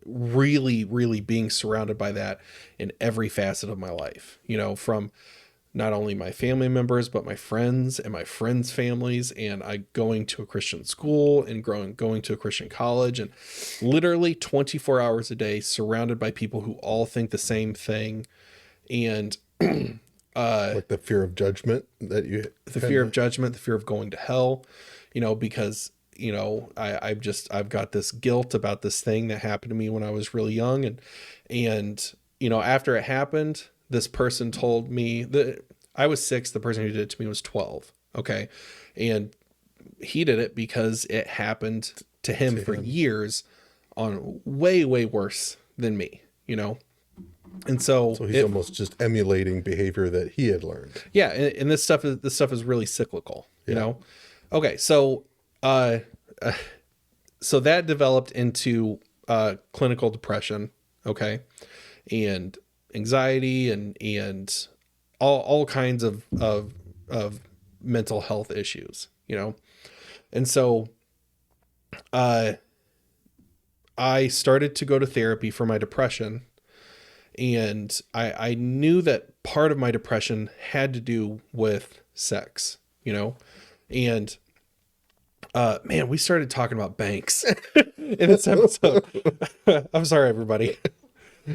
really, really being surrounded by that in every facet of my life, you know, from not only my family members, but my friends and my friends' families, and I going to a Christian school and going to a Christian college, and literally 24 hours a day surrounded by people who all think the same thing. And like the fear of judgment the fear of going to hell, you know, because, you know, I've got this guilt about this thing that happened to me when I was really young. And, you know, after it happened, this person told me that I was 6. The person who did it to me was 12. Okay. And he did it because it happened to him for years on way, way worse than me, you know? And so he's almost just emulating behavior that he had learned. Yeah. And this stuff is really cyclical, you know? Okay. So, so that developed into, clinical depression. Okay. And anxiety and all kinds of mental health issues, you know? And so, I started to go to therapy for my depression, and I knew that part of my depression had to do with sex, you know? And, man, we started talking about banks in this episode. I'm sorry, everybody.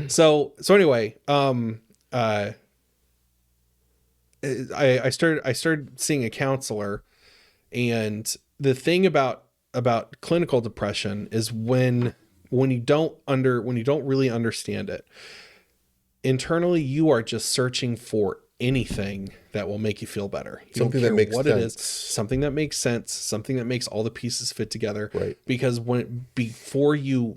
So anyway, I started seeing a counselor, and the thing about clinical depression is when you don't really understand it, internally you are just searching for anything that will make you feel better. You something that makes what sense. It is, something that makes sense, something that makes all the pieces fit together. Right. Because before you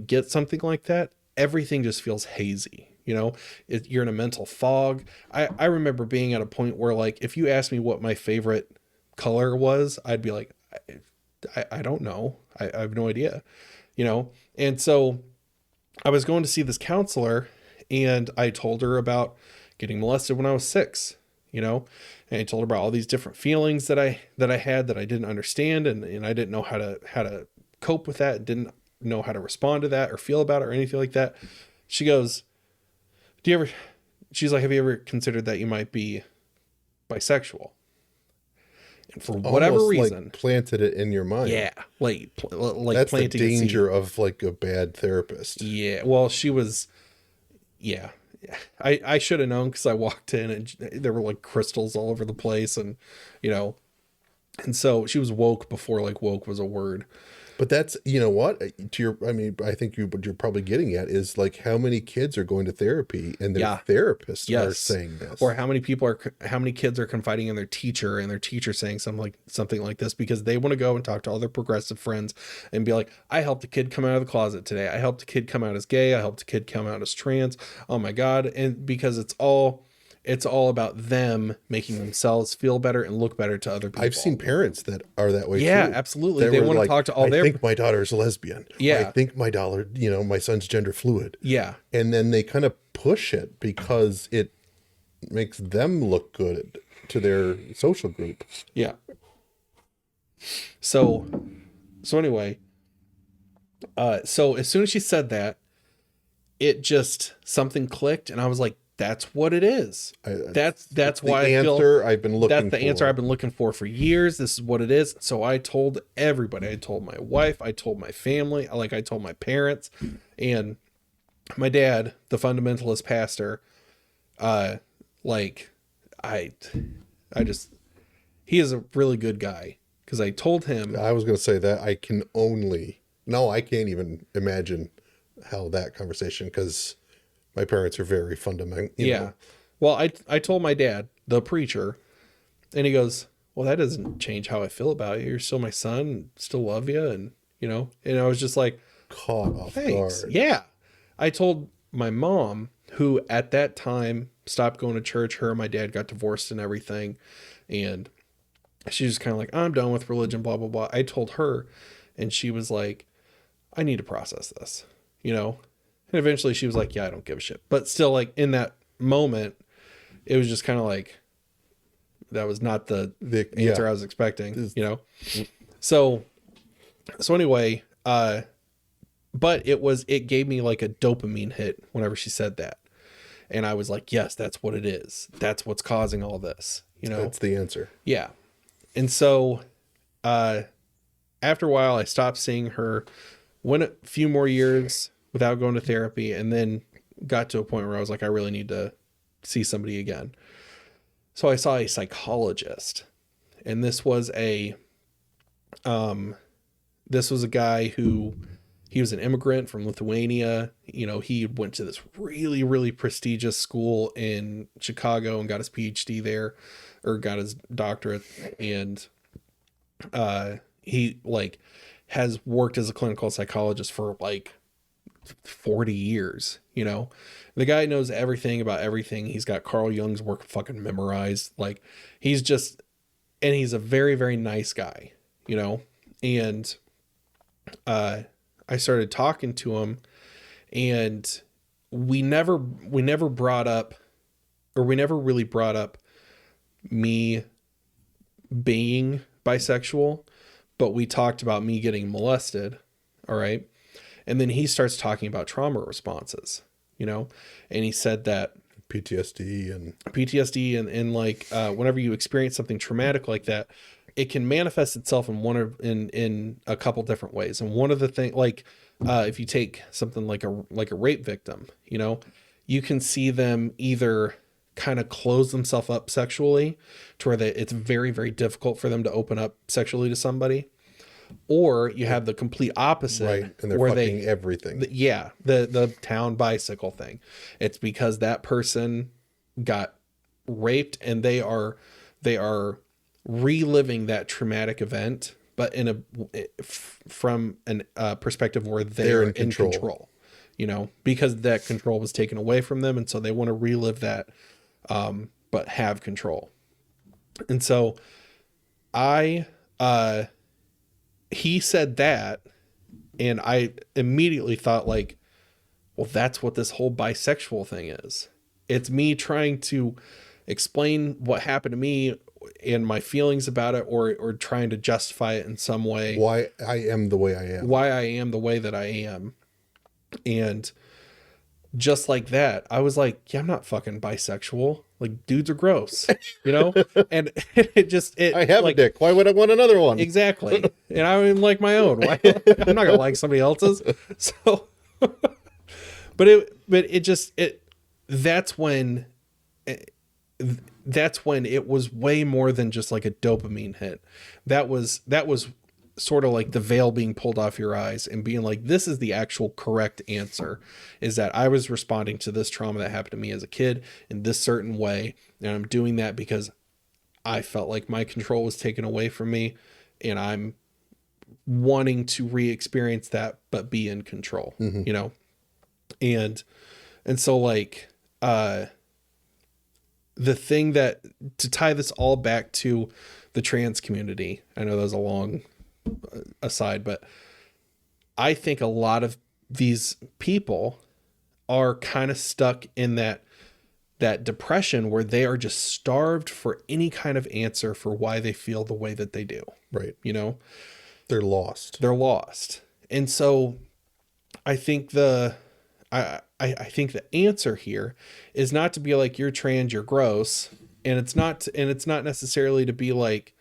get something like that, everything just feels hazy. You know, you're in a mental fog. I remember being at a point where, like, if you asked me what my favorite color was, I'd be like, I don't know. I have no idea, you know? And so I was going to see this counselor, and I told her about getting molested when I was 6, you know, and I told her about all these different feelings that I had that I didn't understand. And I didn't know how to cope with that, and didn't know how to respond to that or feel about it or anything like that. She goes, she's like, have you ever considered that you might be bisexual? And for whatever reason, like planted it in your mind. Yeah. Like that's the planting danger of like a bad therapist. Yeah. Well, she was, yeah. I should have known, because I walked in and there were like crystals all over the place, and, you know, and so she was woke before like woke was a word. But that's, you know what, I think what you're probably getting at is like how many kids are going to therapy and their therapists are saying this, or how many kids are confiding in their teacher, and their teacher saying something like this, because they want to go and talk to all their progressive friends and be like, I helped a kid come out of the closet today. I helped a kid come out as gay. I helped a kid come out as trans. Oh my God. And because it's all about them making themselves feel better and look better to other people. I've seen parents that are that way. Yeah, too. absolutely. They want to talk to all their. I think my daughter's a lesbian. Yeah. I think my son's gender fluid. Yeah. And then they kind of push it because it makes them look good to their social group. Yeah. So So anyway, so as soon as she said that, it just, something clicked, and I was like, that's what it is. That's why I feel I've been looking that's the answer I've been looking for years. This is what it is. So I told everybody. I told my wife, I told my family, like I told my parents, and my dad, the fundamentalist pastor, like I just, he is a really good guy, because I told him. I was going to say that I can't even imagine how that conversation, because my parents are very fundamental. Yeah. Know. Well, I told my dad, the preacher, and he goes, well, that doesn't change how I feel about you. You're still my son, still love you. And, you know, and I was just like, caught off guard. Yeah. I told my mom, who at that time stopped going to church. Her and my dad got divorced and everything. And she was kind of like, I'm done with religion, blah, blah, blah. I told her, and she was like, I need to process this, you know? And eventually she was like, yeah, I don't give a shit. But still, like, in that moment, it was just kind of like, that was not the answer I was expecting, you know? So anyway, but it gave me like a dopamine hit whenever she said that. And I was like, yes, that's what it is. That's what's causing all this, you know? That's the answer. Yeah. And so, after a while, I stopped seeing her, went a few more years without going to therapy, and then got to a point where I was like, I really need to see somebody again. So I saw a psychologist, and this was a guy who, he was an immigrant from Lithuania. You know, he went to this really, really prestigious school in Chicago and got his PhD there, or got his doctorate. And he like has worked as a clinical psychologist for like 40 years, you know. The guy knows everything about everything. He's got Carl Jung's work fucking memorized. Like, he's just, and he's a very, very nice guy, you know. And I started talking to him, and we never really brought up me being bisexual, but we talked about me getting molested. All right. And then he starts talking about trauma responses, you know, and he said that PTSD and like, whenever you experience something traumatic like that, it can manifest itself in a couple different ways. And one of the things, like, if you take something like a rape victim, you know, you can see them either kind of close themselves up sexually to where it's very, very difficult for them to open up sexually to somebody, or you have the complete opposite, right? And they're fucking everything. The town bicycle thing. It's because that person got raped, and they are reliving that traumatic event, but from a perspective where they're in control, you know, because that control was taken away from them. And so they want to relive that, but have control. And so he said that, and I immediately thought like, well, that's what this whole bisexual thing is. It's me trying to explain what happened to me and my feelings about it, or trying to justify it in some way. Why I am the way I am. Why I am the way that I am. And just like that, I was like, yeah, I'm not fucking bisexual. Like, dudes are gross, you know? And I have like, a dick. Why would I want another one? Exactly. And I even like my own. Why? I'm not gonna like somebody else's. So, that's when it was way more than just like a dopamine hit. That was sort of like the veil being pulled off your eyes and being like, this is the actual correct answer, is that I was responding to this trauma that happened to me as a kid in this certain way. And I'm doing that because I felt like my control was taken away from me, and I'm wanting to re-experience that, but be in control, you know? And so like, the thing that, to tie this all back to the trans community, I know that was a long aside, but I think a lot of these people are kind of stuck in that depression where they are just starved for any kind of answer for why they feel the way that they do. Right. You know, They're lost. They're lost. And so I think I think the answer here is not to be like, you're trans, you're gross. And it's not necessarily to be like,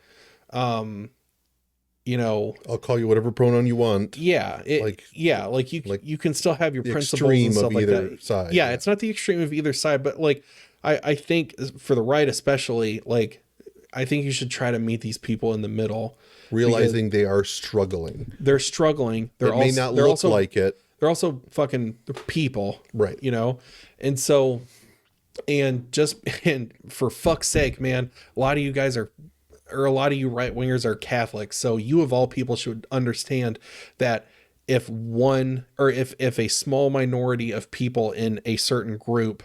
you know, I'll call you whatever pronoun you want. Yeah. You can still have your principles and stuff like that. Side, yeah. It's not the extreme of either side, but like, I think for the right, especially, like, I think you should try to meet these people in the middle. Realizing they are struggling. They're struggling. It may not look like it. They're also fucking people. Right. You know? And so, and for fuck's sake, man, a lot of you guys a lot of you right wingers are Catholics. So you of all people should understand that if a small minority of people in a certain group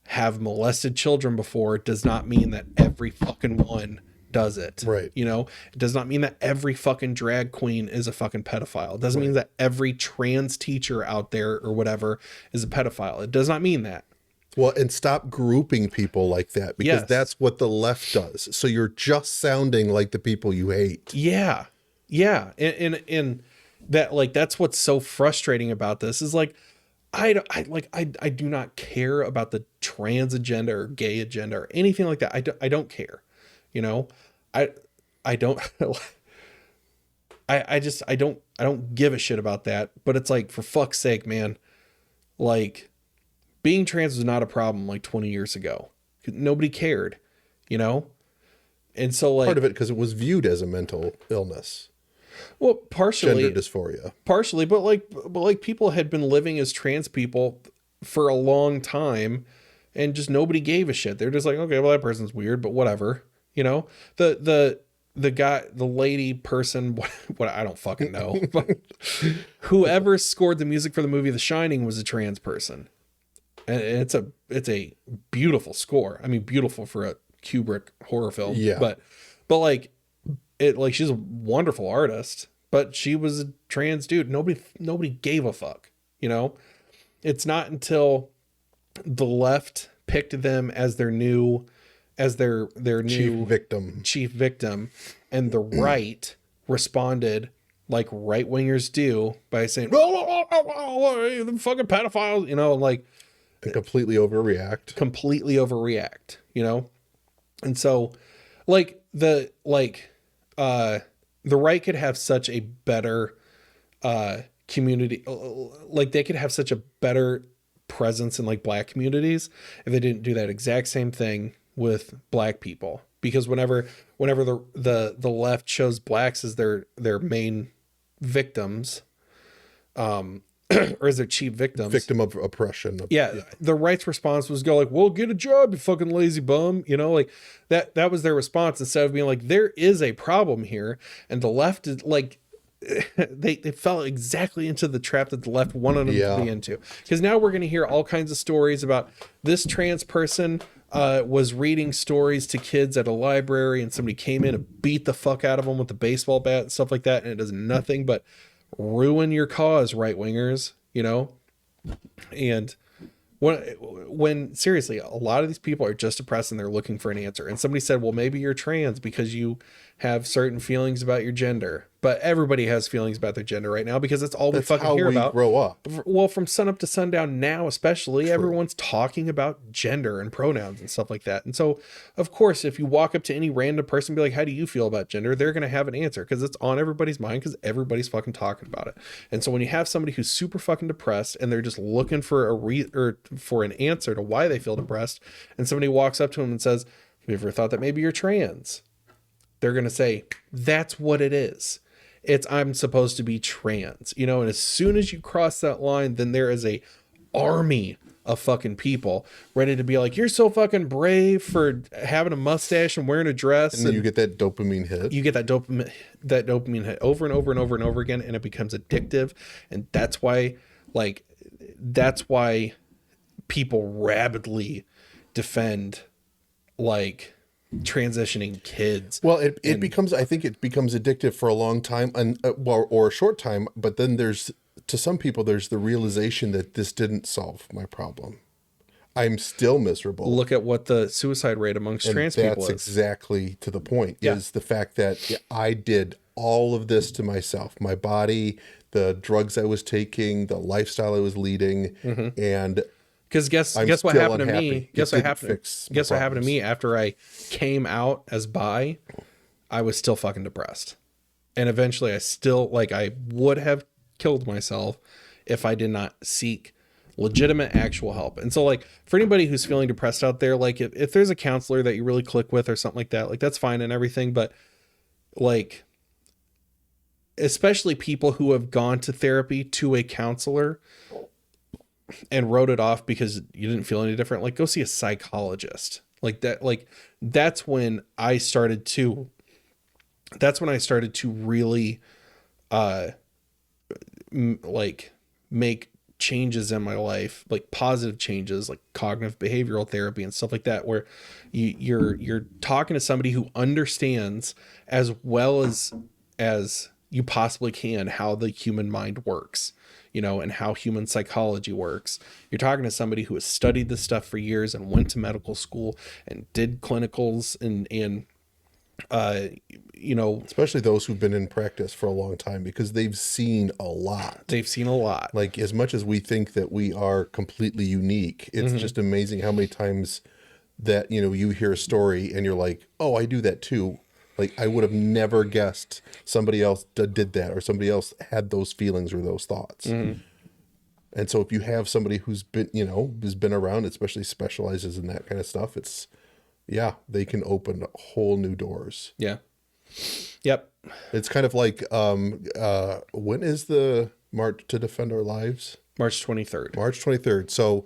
have molested children before, it does not mean that every fucking one does it. Right. You know, it does not mean that every fucking drag queen is a fucking pedophile. It doesn't mean that every trans teacher out there or whatever is a pedophile. It does not mean that. Well, and stop grouping people like that, because that's what the left does. So you're just sounding like the people you hate. Yeah. Yeah. And that, like, that's what's so frustrating about this is like, I do not care about the trans agenda or gay agenda or anything like that. I don't care, you know, I don't, I don't give a shit about that. But it's like, for fuck's sake, man, like, being trans was not a problem like 20 years ago. Nobody cared, you know? And so, like, part of it because it was viewed as a mental illness. Well, partially gender dysphoria. Partially, but like people had been living as trans people for a long time and just nobody gave a shit. They're just like, okay, well, that person's weird, but whatever. You know? The guy, the lady person, what I don't fucking know. But whoever scored the music for the movie The Shining was a trans person. And it's a beautiful score. I mean, beautiful for a Kubrick horror film. Yeah. But like, she's a wonderful artist, but she was a trans dude. Nobody gave a fuck, you know? It's not until the left picked them as their new chief victim, and the right responded like right wingers do by saying, oh, the fucking pedophiles, you know, like, and completely overreact, you know? And so like the right could have such a better community, like they could have such a better presence in like black communities if they didn't do that exact same thing with black people. Because whenever the left shows blacks as their main victims, or as their chief victim of oppression. The right's response was go like, well, get a job, you fucking lazy bum. You know, like that was their response, instead of being like, there is a problem here. And the left is like, they fell exactly into the trap that the left wanted them to be into. Because now we're going to hear all kinds of stories about this trans person was reading stories to kids at a library and somebody came in and beat the fuck out of them with a baseball bat and stuff like that. And it does nothing but ruin your cause, right wingers, you know? And when seriously, a lot of these people are just depressed and they're looking for an answer. And somebody said, well, maybe you're trans because you have certain feelings about your gender. But everybody has feelings about their gender right now, because that's all we fucking hear about. Grow up. Well, from sun up to sundown now, especially, true, everyone's talking about gender and pronouns and stuff like that. And so, of course, if you walk up to any random person and be like, how do you feel about gender? They're going to have an answer, because it's on everybody's mind, because everybody's fucking talking about it. And so when you have somebody who's super fucking depressed and they're just looking for for an answer to why they feel depressed, and somebody walks up to them and says, have you ever thought that maybe you're trans? They're going to say, that's what it is. I'm supposed to be trans, you know? And as soon as you cross that line, then there is a army of fucking people ready to be like, you're so fucking brave for having a mustache and wearing a dress. And then you get that dopamine hit. You get that dopamine hit over and over and over and over again. And it becomes addictive. And that's why people rabidly defend like transitioning kids. Well, it becomes, I think it becomes addictive for a long time, and or a short time, but then to some people there's the realization that this didn't solve my problem. I'm still miserable. Look at what the suicide rate amongst trans people is. That's exactly to the point, is the fact that I did all of this to myself, my body, the drugs I was taking, the lifestyle I was leading, and because guess what happened to me? Guess what happened to me after I came out as bi? I was still fucking depressed, and eventually I would have killed myself if I did not seek legitimate actual help. And so, like, for anybody who's feeling depressed out there, like, if there's a counselor that you really click with or something like that, like, that's fine and everything, but like, especially people who have gone to therapy to a counselor and wrote it off because you didn't feel any different, like, go see a psychologist. Like that, like, that's when I started to really like make changes in my life, like positive changes, like cognitive behavioral therapy and stuff like that, where you're talking to somebody who understands as well as you possibly can how the human mind works, you know, and how human psychology works. You're talking to somebody who has studied this stuff for years and went to medical school and did clinicals and you know, especially those who've been in practice for a long time, because they've seen a lot. Like, as much as we think that we are completely unique, it's just amazing how many times that, you know, you hear a story and you're like, oh, I do that too. Like, I would have never guessed somebody else did that, or somebody else had those feelings or those thoughts. And so if you have somebody who's been around, especially specializes in that kind of stuff, yeah, they can open whole new doors. Yeah. Yep. It's kind of like, when is the March to Defend Our Lives? March 23rd. March 23rd. So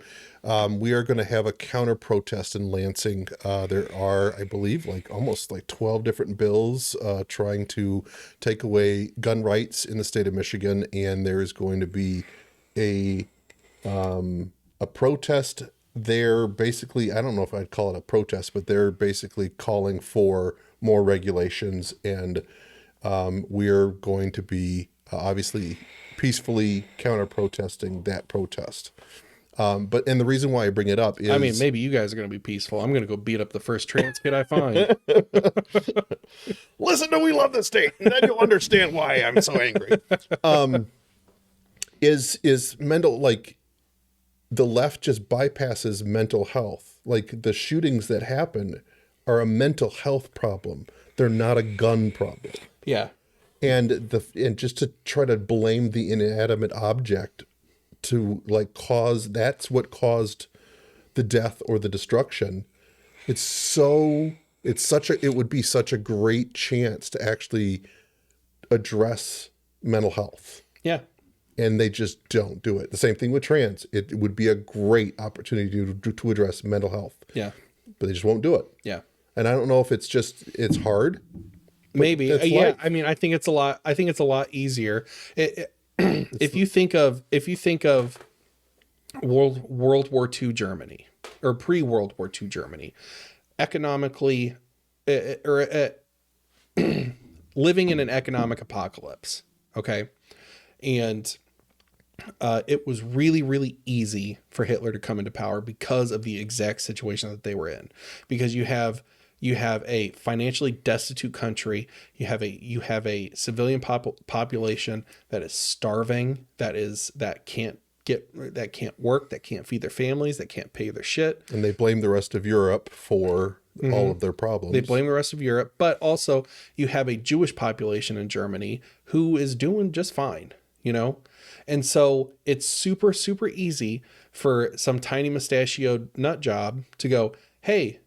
we are going to have a counter protest in Lansing. There are, I believe, almost 12 different bills trying to take away gun rights in the state of Michigan. And there is going to be a protest. They're basically, I don't know if I'd call it a protest, but they're basically calling for more regulations. And we're going to be obviously peacefully counter protesting that protest. And the reason why I bring it up is, I mean, maybe you guys are going to be peaceful. I'm going to go beat up the first trans kid I find. Listen to We Love the State, and then you'll understand why I'm so angry. Is mental, like, the left just bypasses mental health. Like, the shootings that happen are a mental health problem. They're not a gun problem. Yeah. And just to try to blame the inanimate object to that's what caused the death or the destruction. It would be such a great chance to actually address mental health. Yeah. And they just don't do it. The same thing with trans. It would be a great opportunity to address mental health. Yeah. But they just won't do it. Yeah. And I don't know if it's hard. Maybe. Yeah. Life. I mean, I think it's a lot easier. If you think of World War II Germany, or pre-World War II Germany, economically, living in an economic apocalypse. Okay. And it was really, really easy for Hitler to come into power because of the exact situation that they were in. Because you have a financially destitute country, you have a civilian population that is starving, that can't work, that can't feed their families, that can't pay their shit. And they blame the rest of Europe for all of their problems. They blame the rest of Europe, but also you have a Jewish population in Germany who is doing just fine. You know? And so it's super, super easy for some tiny mustachioed nut job to go, hey,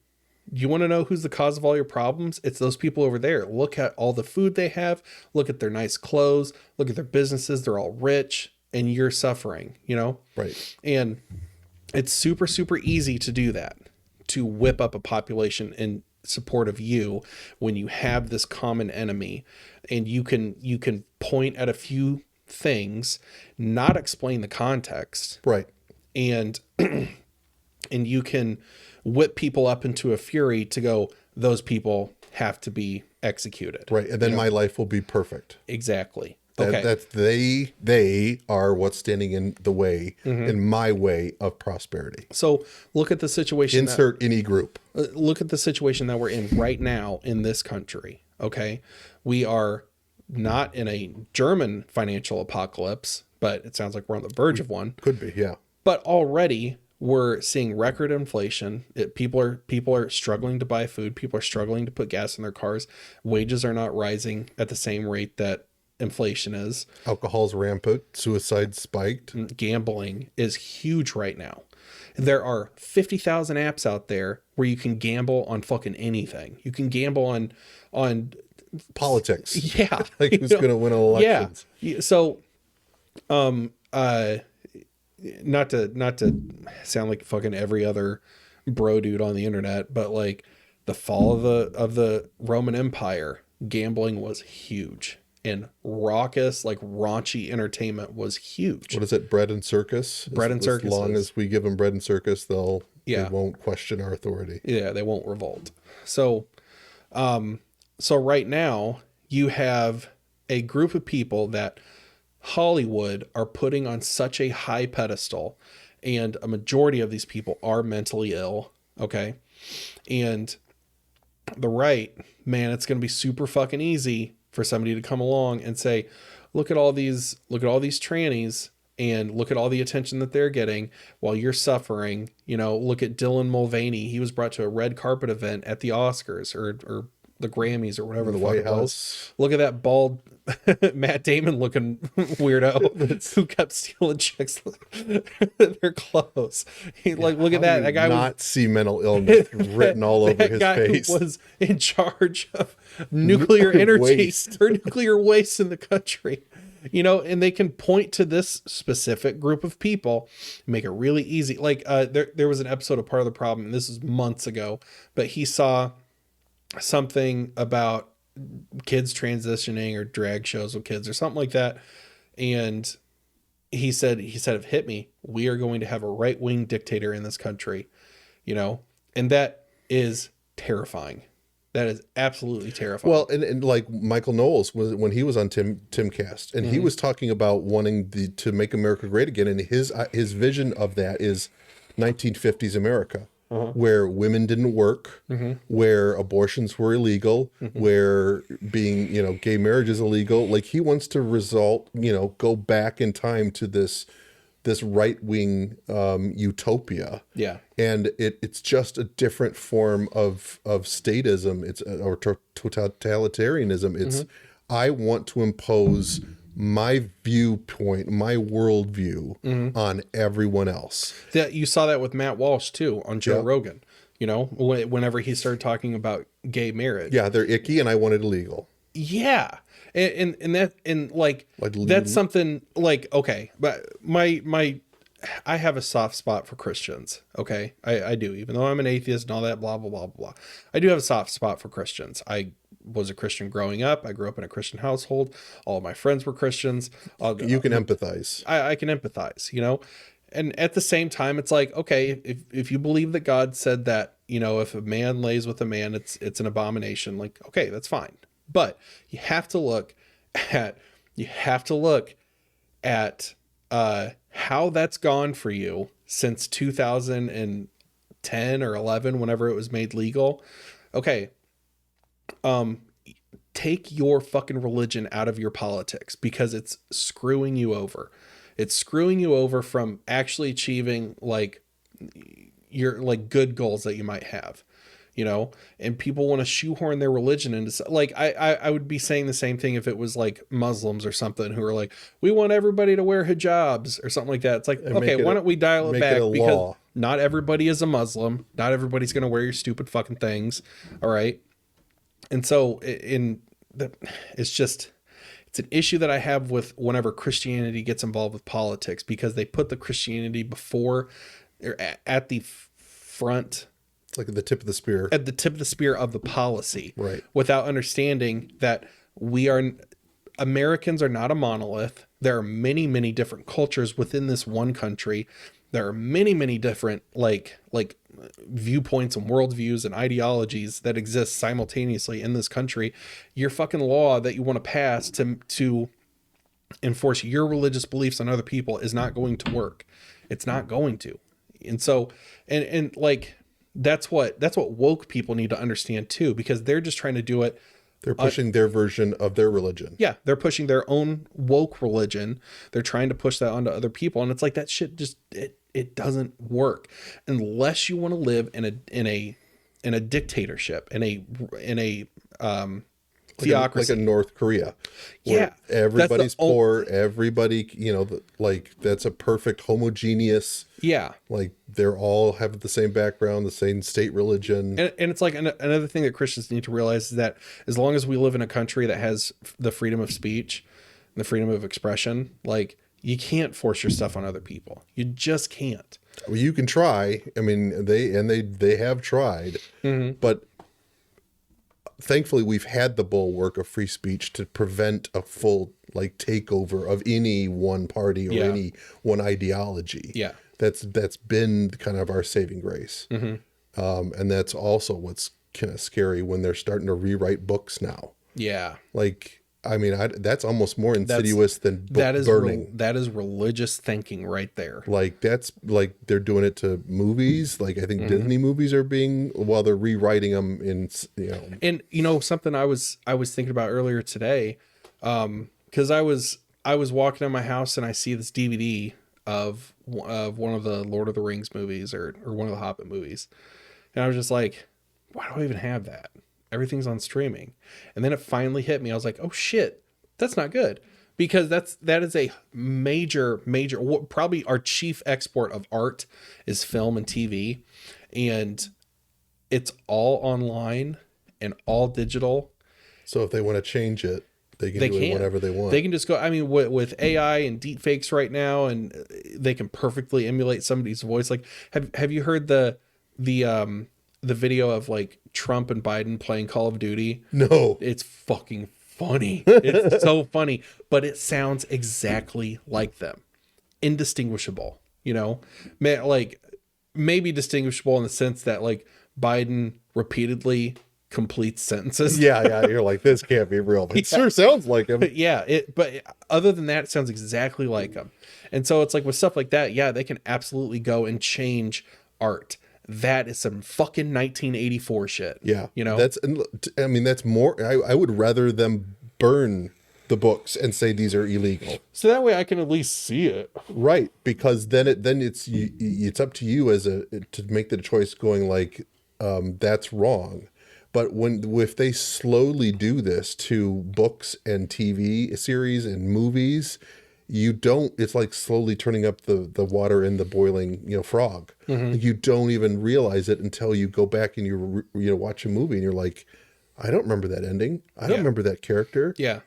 you want to know who's the cause of all your problems? It's those people over there. Look at all the food they have. Look at their nice clothes. Look at their businesses. They're all rich and you're suffering, you know? Right. And it's super, super easy to do that, to whip up a population in support of you when you have this common enemy, and you can point at a few things, not explain the context, right, and you can whip people up into a fury to go, those people have to be executed, right, and then my life will be perfect. Exactly. That's they are what's standing in the way, in my way of prosperity. So look at the situation. Insert any group. Look at the situation that we're in right now in this country. Okay, we are not in a German financial apocalypse, but it sounds like we're on the verge of one. Could be, yeah. But already we're seeing record inflation. People are struggling to buy food. People are struggling to put gas in their cars. Wages are not rising at the same rate that inflation is. Alcohol's rampant. Suicide spiked. Gambling is huge right now. There are 50,000 apps out there where you can gamble on fucking anything. You can gamble on politics. Yeah. Like who's going to win elections. Yeah. So, not to sound like fucking every other bro dude on the internet, but like the fall of the Roman Empire, gambling was huge, and raucous, like raunchy entertainment was huge. What is it? Bread and circus. Bread and circus. As long as we give them bread and circus, they Yeah. won't question our authority. Yeah, they won't revolt. So right now you have a group of people that Hollywood are putting on such a high pedestal, and a majority of these people are mentally ill. Okay. And the right, man, it's going to be super fucking easy for somebody to come along and say, look at all these trannies and look at all the attention that they're getting while you're suffering. You know, look at Dylan Mulvaney. He was brought to a red carpet event at the Oscars or the Grammys or whatever the White fuck it was. House. Look at that bald Matt Damon looking weirdo who kept stealing chicks their clothes. Look at that. That guy not see mental illness written all over his face. Was in charge of nuclear energy waste. or nuclear waste in the country. You know, and they can point to this specific group of people, make it really easy. Like there was an episode of Part of the Problem, and this is months ago, but he saw something about kids transitioning or drag shows with kids or something like that. And he said, "It hit me. We are going to have a right-wing dictator in this country," you know, and that is terrifying. That is absolutely terrifying. Well, and like Michael Knowles was when he was on Timcast, and he was talking about wanting to make America great again, and his vision of that is 1950s America. Where women didn't work, where abortions were illegal, where being, gay marriage is illegal. Like he wants to go back in time to this right-wing utopia. Yeah. And it's just a different form of statism. Or totalitarianism. It's I want to impose my viewpoint, my worldview on everyone else. That you saw that with Matt Walsh too on Joe Rogan, whenever he started talking about gay marriage. Yeah, they're icky and I want it illegal. Yeah. That's something like, okay, but I have a soft spot for Christians. Okay. I do, even though I'm an atheist and all that, blah, blah, blah, blah. I do have a soft spot for Christians. I was a Christian growing up. I grew up in a Christian household. All of my friends were Christians. You can empathize. I can empathize, and at the same time, it's like, okay, if you believe that God said that, if a man lays with a man, it's an abomination. Like, okay, that's fine. But you have to look at how that's gone for you since 2010 or 11, whenever it was made legal. Okay. Take your fucking religion out of your politics because it's screwing you over. It's screwing you over from actually achieving like your like good goals that you might have, and people want to shoehorn their religion into like, I would be saying the same thing if it was like Muslims or something who are like, we want everybody to wear hijabs or something like that. It's like, okay, why don't we dial it back? Because not everybody is a Muslim. Not everybody's going to wear your stupid fucking things. All right. And so it's an issue that I have with whenever Christianity gets involved with politics, because they put the Christianity before or at the front. It's like at the tip of the spear. At the tip of the spear of the policy. Right. Without understanding that Americans are not a monolith. There are many, many different cultures within this one country. There are many, many different like viewpoints and worldviews and ideologies that exist simultaneously in this country. Your fucking law that you want to pass to enforce your religious beliefs on other people is not going to work. It's not going to. And so, and like, that's what woke people need to understand too, because they're just trying to do it They're pushing their version of their religion. Yeah, they're pushing their own woke religion. They're trying to push that onto other people, and it's like that shit just it doesn't work unless you want to live in a dictatorship, in a theocracy, like a North Korea. Yeah, everybody's poor. Everybody, like that's a perfect homogeneous. Yeah, like they're all have the same background, the same state religion, and it's like another thing that Christians need to realize is that as long as we live in a country that has the freedom of speech, and the freedom of expression, like you can't force your stuff on other people. You just can't. Well, you can try. I mean, they have tried, but thankfully we've had the bulwark of free speech to prevent a full like takeover of any one party or any one ideology. Yeah, that's been kind of our saving grace. And that's also what's kind of scary when they're starting to rewrite books now. Yeah, like I mean, that's almost more insidious than book burning. That is religious thinking right there. Like that's like they're doing it to movies. Like I think Disney movies are being while they're rewriting them in. And something I was thinking about earlier today, because I was walking in my house and I see this DVD of one of the Lord of the Rings movies or one of the Hobbit movies, and I was just like, why do I even have that? Everything's on streaming. And then it finally hit me. I was like, oh shit, that's not good. Because that is a major, probably our chief export of art is film and TV. And it's all online and all digital. So if they want to change it, they can do it whenever they want. They can just go, I mean, with AI and deep fakes right now, and they can perfectly emulate somebody's voice. Like, have you heard the video of like Trump and Biden playing Call of Duty? No. It's fucking funny. It's so funny, but it sounds exactly like them. Indistinguishable, like maybe distinguishable in the sense that like Biden repeatedly completes sentences. Yeah. You're like, this can't be real. It sure sounds like him. But other than that, it sounds exactly like him. And so it's like with stuff like that, yeah, they can absolutely go and change art. That is some fucking 1984 shit. Yeah. That's more, I would rather them burn the books and say these are illegal. So that way I can at least see it. Right. Because then it's up to you to make the choice going like, that's wrong. But if they slowly do this to books and TV series and movies, it's like slowly turning up the water in the boiling, frog. You don't even realize it until you go back and you watch a movie and you're like, I don't remember that ending. I don't remember that character. Yeah.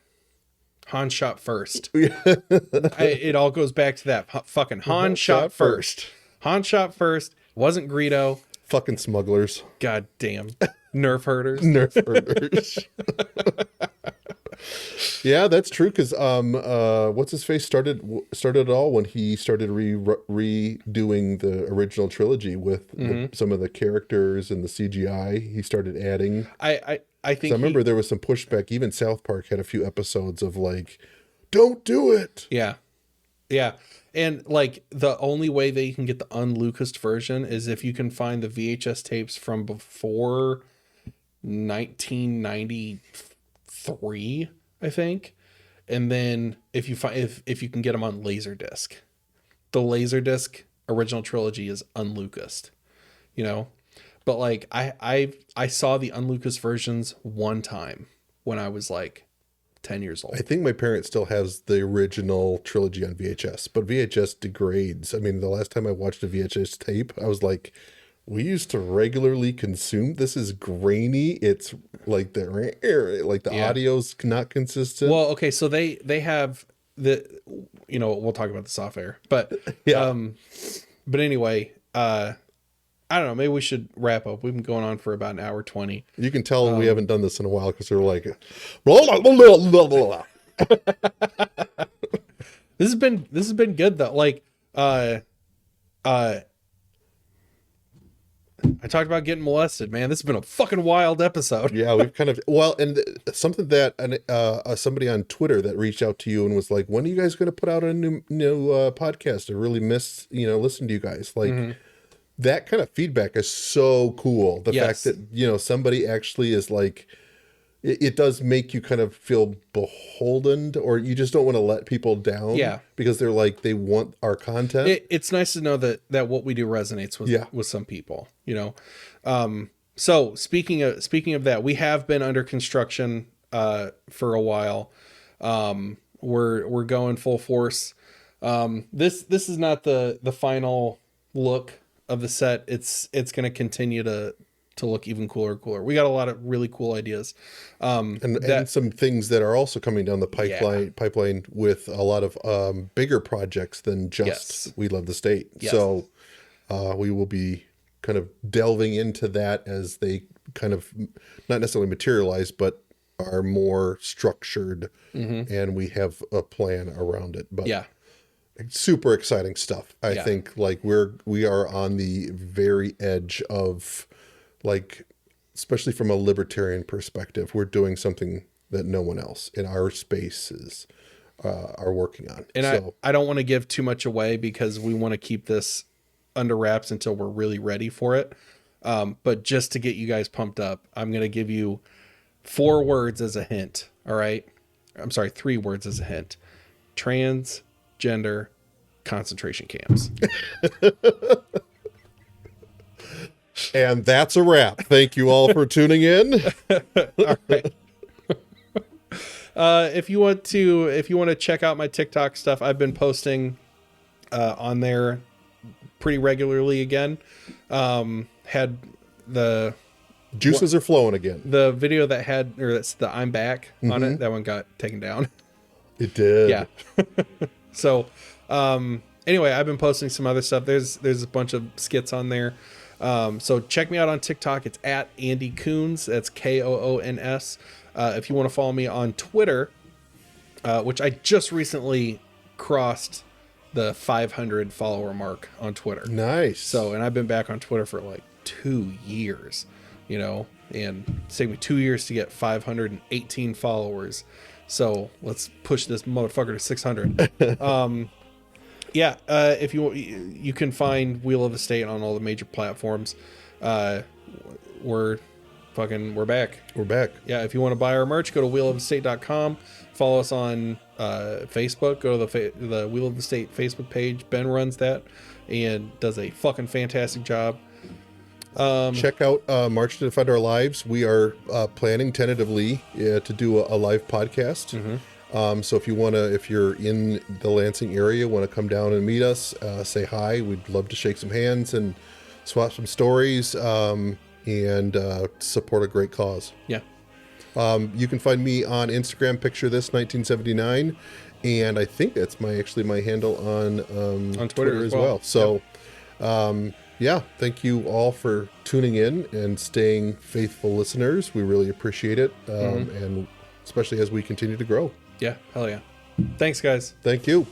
Han shot first. It all goes back to that fucking Han shot first. Han shot first. Wasn't Greedo. Fucking smugglers. God damn. Nerf herders. Nerf herders. Yeah, that's true. Because what's his face started it all when he started redoing the original trilogy with some of the characters and the CGI. He started adding. I think I remember there was some pushback. Even South Park had a few episodes of like, don't do it. Yeah. And like the only way that you can get the un-Lucased version is if you can find the VHS tapes from before 1993, I think. And then if you can get them on Laserdisc, the Laserdisc original trilogy is un-Lucased, But like I saw the un-Lucased versions one time when I was like 10 years old. I think my parent still has the original trilogy on VHS, but VHS degrades. I mean, the last time I watched a VHS tape, I was like, we used to regularly consume. This is grainy. It's like the audio's not consistent. Well, okay, so they have we'll talk about this off air, but but anyway, I don't know. Maybe we should wrap up. We've been going on for about an hour 20. You can tell we haven't done this in a while because they're like, blah, blah, blah, blah, blah. This has been good though. Like, I talked about getting molested, man. This has been a fucking wild episode. Yeah, we've kind of and something that somebody on Twitter that reached out to you and was like, "When are you guys going to put out a new podcast?" I really miss listen to you guys. Like that kind of feedback is so cool. The fact that somebody actually is like it does make you kind of feel beholden, or you just don't want to let people down. Yeah. Because they're like, they want our content. It's nice to know that what we do resonates with some people, you know? So speaking of that, we have been under construction, for a while. We're going full force. This is not the final look of the set. It's going to continue to look even cooler and cooler. We got a lot of really cool ideas. And some things that are also coming down the pipeline with a lot of bigger projects than just We Love the State. Yes. So we will be kind of delving into that as they kind of not necessarily materialize, but are more structured, and we have a plan around it. But super exciting stuff. I think like we are on the very edge of, like, especially from a libertarian perspective, we're doing something that no one else in our spaces are working on. And so, I don't want to give too much away because we want to keep this under wraps until we're really ready for it. But just to get you guys pumped up, I'm going to give you 4 words as a hint. All right. I'm sorry, 3 words as a hint. Transgender concentration camps. And that's a wrap. Thank you all for tuning in. All right. If you want to check out my TikTok stuff, I've been posting on there pretty regularly again. Had the juices are flowing again. The video that had, or that's the I'm back on it, that one got taken down. It did. Yeah. So anyway, I've been posting some other stuff. There's a bunch of skits on there. So check me out on TikTok. It's at Andy Coons. That's Koons. If you want to follow me on Twitter, which I just recently crossed the 500 follower mark on Twitter. Nice. So, and I've been back on Twitter for like 2 years, you know, and it's taken me 2 years to get 518 followers. So let's push this motherfucker to 600. If you can find Wheel of the State on all the major platforms. We're back. We're back. Yeah. If you want to buy our merch, go to wheelofthestate.com. Follow us on Facebook. Go to the Wheel of the State Facebook page. Ben runs that and does a fucking fantastic job. Check out March to Defend Our Lives. We are planning tentatively to do a live podcast. So if you're in the Lansing area, want to come down and meet us, say hi. We'd love to shake some hands and swap some stories, and support a great cause. Yeah. You can find me on Instagram, picture this 1979, and I think that's my handle on Twitter as well. So, thank you all for tuning in and staying faithful listeners. We really appreciate it, and especially as we continue to grow. Yeah, hell yeah. Thanks, guys. Thank you.